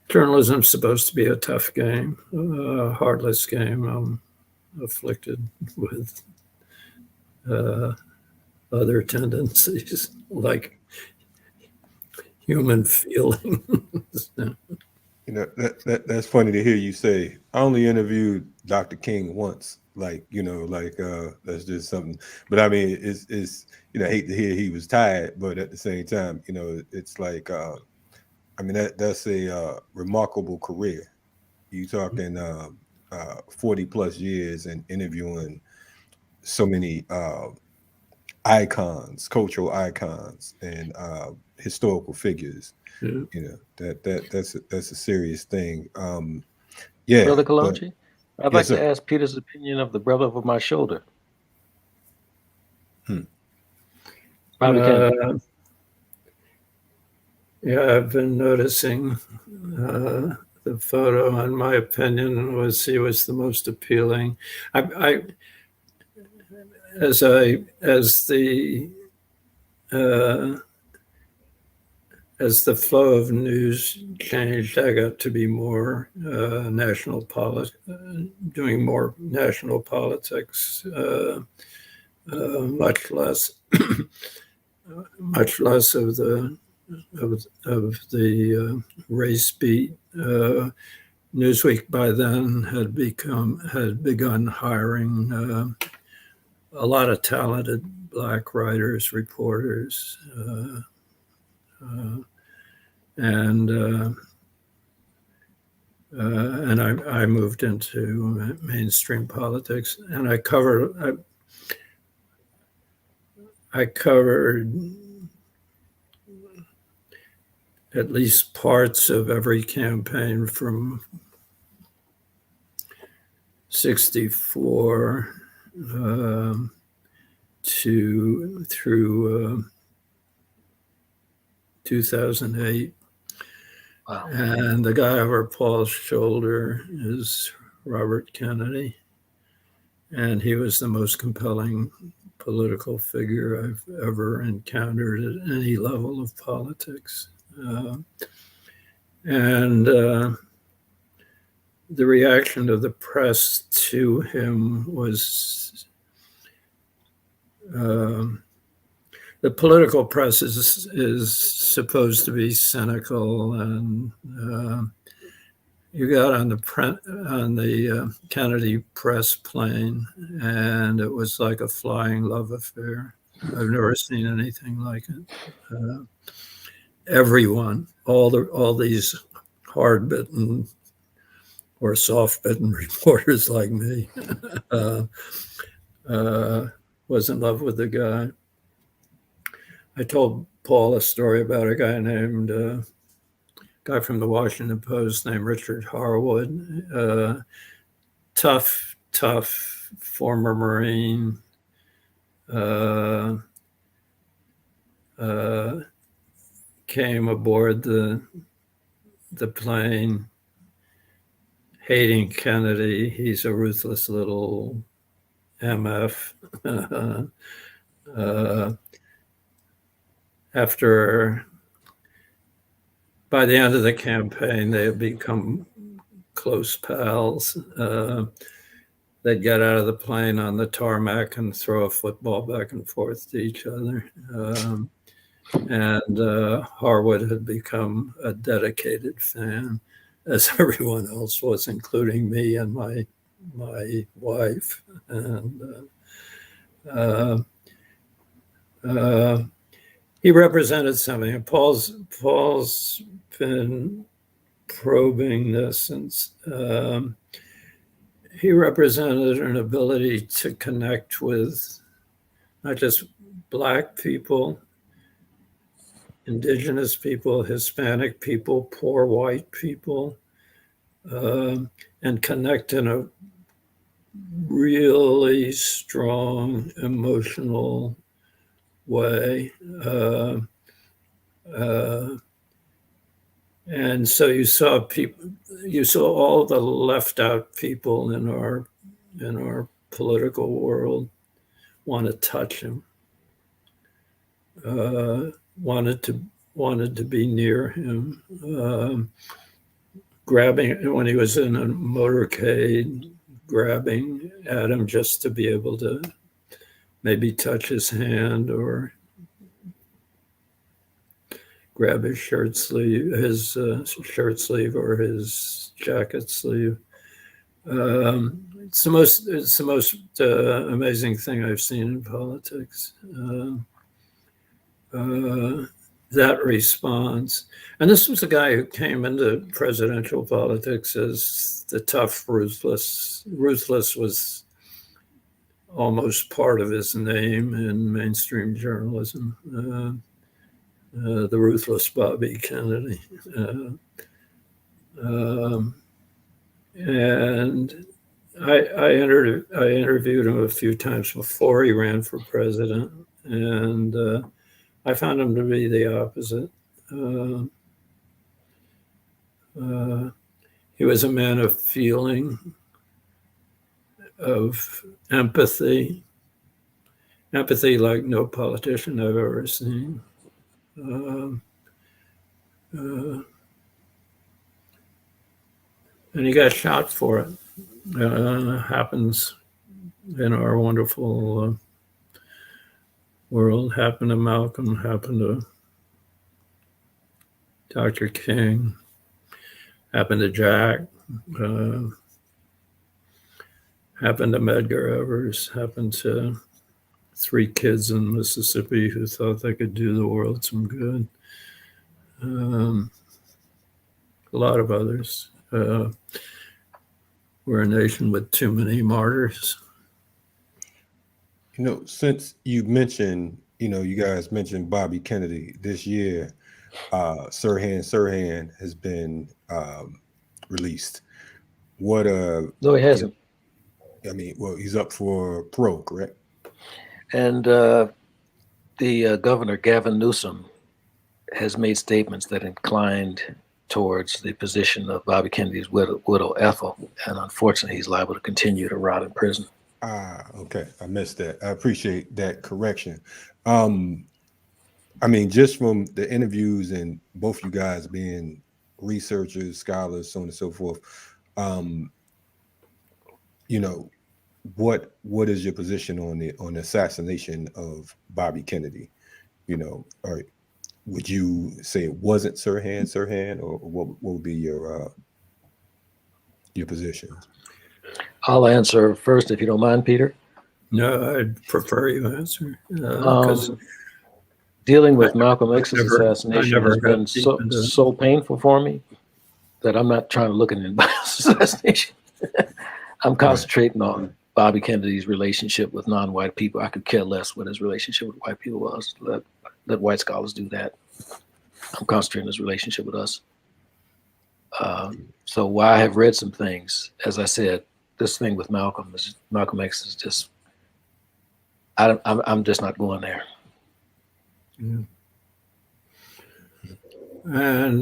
Journalism's supposed to be a tough game, a heartless game. I'm afflicted with other tendencies like human feelings. You know, that's funny to hear you say. I only interviewed Dr. King once. That's just something. But I mean, it's I hate to hear he was tired, but at the same time, it's like that's a remarkable career. You talking 40 plus years and interviewing so many icons, cultural icons, and historical figures. Yeah. That's a serious thing. Yeah, Brother Kalonji, I'd like sir. to ask Peter's opinion of the brother over my shoulder. Yeah, I've been noticing the photo, and my opinion was he was the most appealing. As the flow of news changed, I got to be more doing more national politics, much less of the race beat. Newsweek by then had begun hiring a lot of talented Black writers, reporters, and I moved into mainstream politics, and I covered at least parts of every campaign from 1964 through 2008. Wow. And the guy over Paul's shoulder is Robert Kennedy. And he was the most compelling political figure I've ever encountered at any level of politics. the reaction of the press to him was the political press is supposed to be cynical, and you got on the Kennedy press plane, and it was like a flying love affair. I've never seen anything like it. Everyone, all these hard-bitten or soft-bitten reporters like me, was in love with the guy. I told Paul a story about a guy from the Washington Post named Richard Harwood, tough former Marine, came aboard the plane hating Kennedy. He's a ruthless little MF. By the end of the campaign, they had become close pals. They'd get out of the plane on the tarmac and throw a football back and forth to each other. And Harwood had become a dedicated fan, as everyone else was, including me and my wife. And he represented something. And Paul's been probing this since. He represented an ability to connect with not just Black people, Indigenous people, Hispanic people, poor white people, and connect in a really strong emotional way. And so you saw all the left out people in our political world want to touch him, wanted to be near him, grabbing when he was in a motorcade, grabbing at him just to be able to maybe touch his hand or grab his shirt sleeve or his jacket sleeve. It's the most amazing thing I've seen in politics. That response, and this was a guy who came into presidential politics as the tough, ruthless. Ruthless was almost part of his name in mainstream journalism. The ruthless Bobby Kennedy. And I interviewed him a few times before he ran for president, and I found him to be the opposite. He was a man of feeling, of empathy like no politician I've ever seen. And he got shot for it. Happens in our wonderful world. Happened to Malcolm, happened to Dr. King, happened to Jack, happened to Medgar Evers, happened to 3 kids in Mississippi who thought they could do the world some good. A lot of others. We're a nation with too many martyrs. Since you mentioned, you guys mentioned Bobby Kennedy this year, Sirhan has been released. What No, he hasn't. He's up for parole, correct? And the governor, Gavin Newsom, has made statements that inclined towards the position of Bobby Kennedy's widow Ethel, and unfortunately, he's liable to continue to rot in prison. Okay, I missed that. I appreciate that correction. Just from the interviews and both you guys being researchers, scholars, so on and so forth, you know, what is your position on the assassination of Bobby Kennedy? You know, or would you say it wasn't Sirhan, or what would be your position? I'll answer first, if you don't mind, Peter. No, I'd prefer you answer because Dealing with Malcolm X's I assassination never has got been deep so into it. so painful for me that I'm not trying to look at anybody's assassination. I'm concentrating on Bobby Kennedy's relationship with non-white people. I could care less what his relationship with white people was. Let white scholars do that. I'm concentrating on his relationship with us. So while I have read some things, as I said, this thing with Malcolm X is just, I'm just not going there. Yeah. And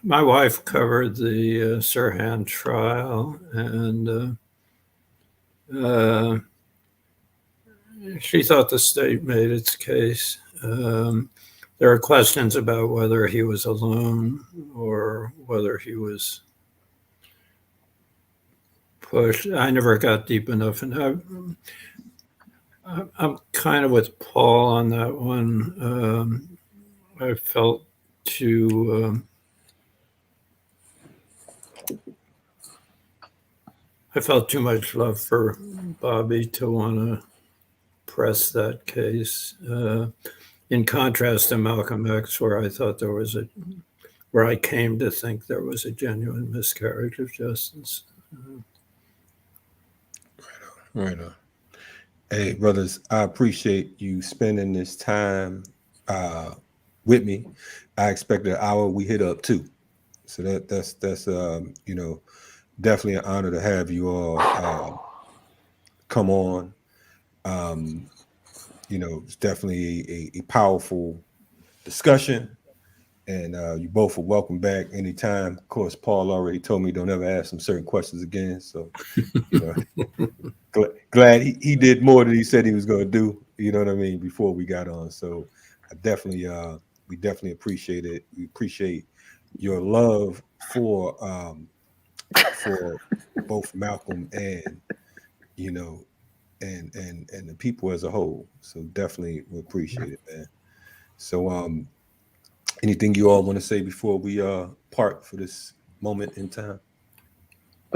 my wife covered the Sirhan trial, and she thought the state made its case. There are questions about whether he was alone or whether he was pushed. I never got deep enough, and I'm kind of with Paul on that one. I felt too much love for Bobby to want to press that case. In contrast to Malcolm X, where I came to think there was a genuine miscarriage of justice. Right on. Hey, brothers, I appreciate you spending this time with me. I expected an hour. We hit up 2, so that's you know, definitely an honor to have you all come on. You know, it's definitely a powerful discussion, and you both are welcome back anytime. Of course, Paul already told me don't ever ask him certain questions again, so you know, glad he did more than he said he was going to do. You know what I mean? Before we got on, so I definitely we definitely appreciate it. We appreciate your love for both Malcolm and, you know, and the people as a whole. So definitely we appreciate it, man. So anything you all want to say before we part for this moment in time?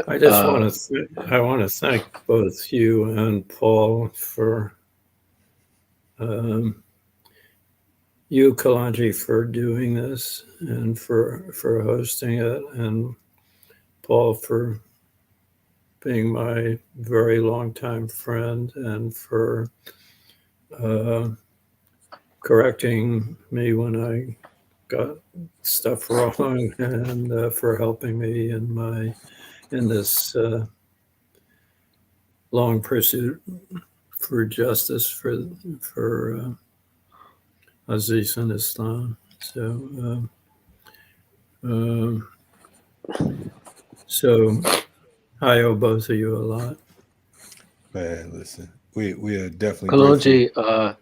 I just want to thank both you and Paul for you, Kalonji, for doing this and for hosting it, and Paul for being my very long-time friend and for correcting me when I got stuff wrong and for helping me in this long pursuit for justice for Aziz and Islam. So I owe both of you a lot. Man, listen, we are definitely grateful.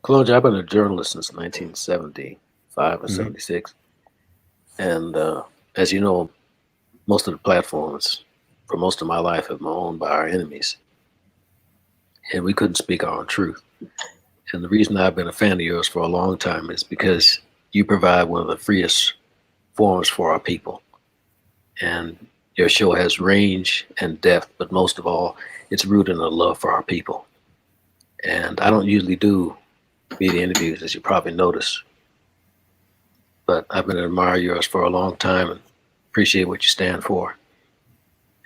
Kalonji, I've been a journalist since 1975 or 76. And as you know, most of the platforms for most of my life have been owned by our enemies. And we couldn't speak our own truth. And the reason I've been a fan of yours for a long time is because you provide one of the freest forums for our people. And your show has range and depth, but most of all, it's rooted in a love for our people. And I don't usually do media interviews, as you probably noticed. But I've been an admirer of yours for a long time and appreciate what you stand for.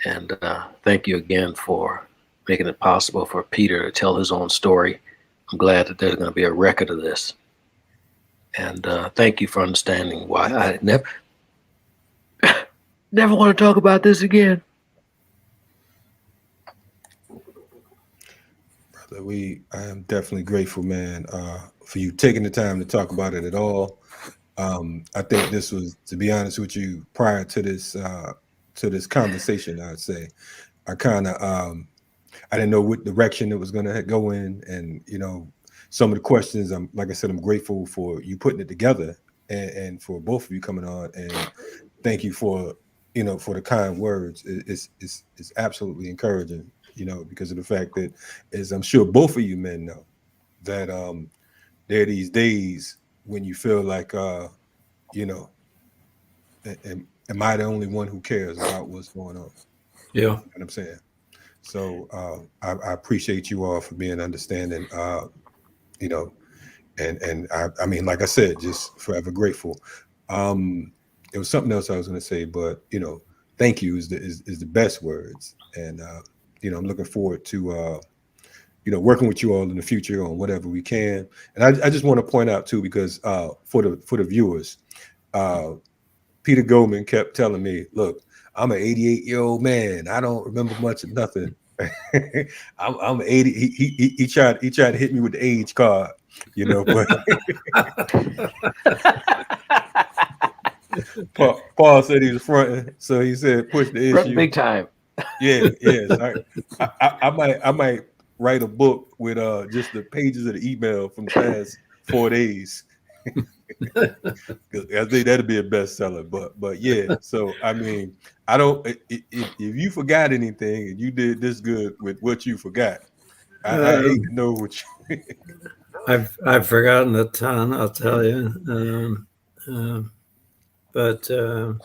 And thank you again for making it possible for Peter to tell his own story. I'm glad that there's going to be a record of this. And thank you for understanding why I never want to talk about this again. Brother, I am definitely grateful, man, for you taking the time to talk about it at all. I think this was, to be honest with you, prior to this conversation, I'd say, I kind of I didn't know what direction it was going to go in, and you know, some of the questions. Like I said, I'm grateful for you putting it together, and for both of you coming on, and thank you for for the kind words. It's absolutely encouraging, because of the fact that, as I'm sure both of you men know, that there are these days when you feel like, am I the only one who cares about what's going on? Yeah. You know what I'm saying? So I appreciate you all for being understanding, and I mean, like I said, just forever grateful. There was something else I was going to say, but thank you is the best words, and I'm looking forward to working with you all in the future on whatever we can. And I just want to point out too, because for the viewers, Peter Goldman kept telling me, "Look, I'm an 88-year-old man. I don't remember much of nothing." I'm 80. He tried to hit me with the age card, but Paul said he was fronting, so he said push the issue. Big time. Yeah. I might write a book with just the pages of the email from the past 4 days. I think that'd be a bestseller. But yeah. So I mean, I don't. If you forgot anything and you did this good with what you forgot, I hate to know what you. I've forgotten a ton, I'll tell you. But it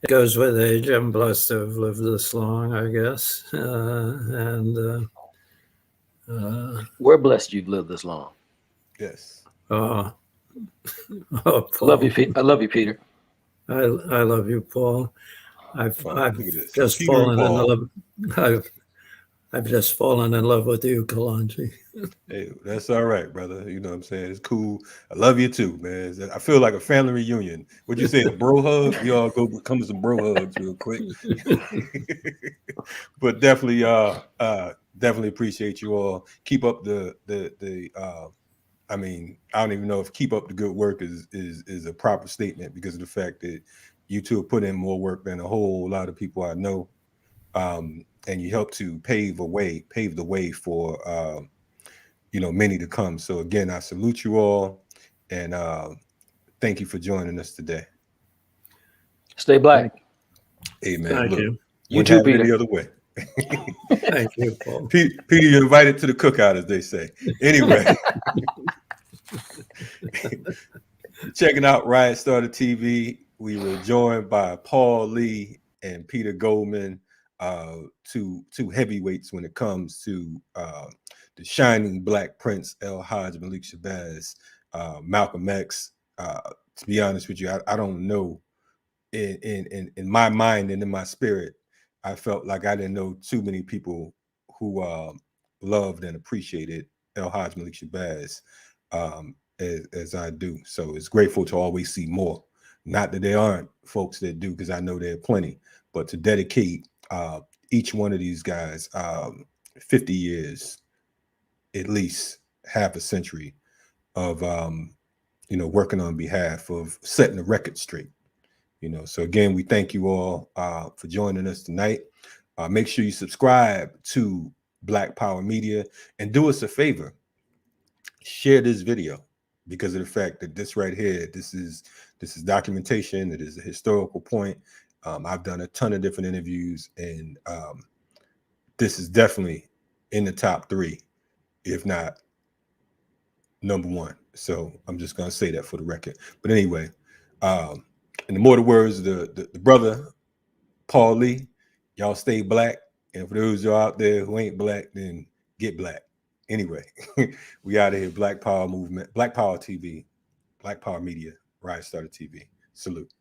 goes with age. I'm blessed to have lived this long, I guess. We're blessed you've lived this long. Yes. Paul. Love you, I love you, Peter. I love you, Paul. I've just Peter fallen in love. I've just fallen in love with you, Kalonji. Hey, that's all right, brother. You know what I'm saying? It's cool. I love you too, man. I feel like a family reunion. What'd you say, a bro hug? We all go come to some bro hugs real quick. But definitely, definitely appreciate you all. Keep up the I mean, I don't even know if keep up the good work is a proper statement, because of the fact that you two have put in more work than a whole lot of people I know. And you help to pave the way for many to come. So again, I salute you all, and thank you for joining us today. Stay black. Amen. Thank Look, you. You too, Peter. Any other way. Thank you, Paul. Peter, you're invited to the cookout, as they say. Anyway, checking out Riot Starter TV. We were joined by Paul Lee and Peter Goldman, two heavyweights when it comes to the shining Black Prince, El-Hajj Malik Shabazz, Malcolm X. To be honest with you, I don't know. In my mind and in my spirit, I felt like I didn't know too many people who loved and appreciated El-Hajj Malik Shabazz as I do. So it's grateful to always see more. Not that there aren't folks that do, because I know there are plenty, but to dedicate each one of these guys 50 years, at least half a century of working on behalf of setting the record straight. So again, we thank you all for joining us tonight. Make sure you subscribe to Black Power Media, and do us a favor, share this video, because of the fact that this right here, this is documentation. It is a historical point. I've done a ton of different interviews, and this is definitely in the top 3, if not number 1. So I'm just going to say that for the record. But anyway, in the more the words of the brother, Paul Lee, y'all stay black. And for those of y'all out there who ain't black, then get black. Anyway, we out of here. Black Power Movement, Black Power TV, Black Power Media, Riot Starter TV. Salute.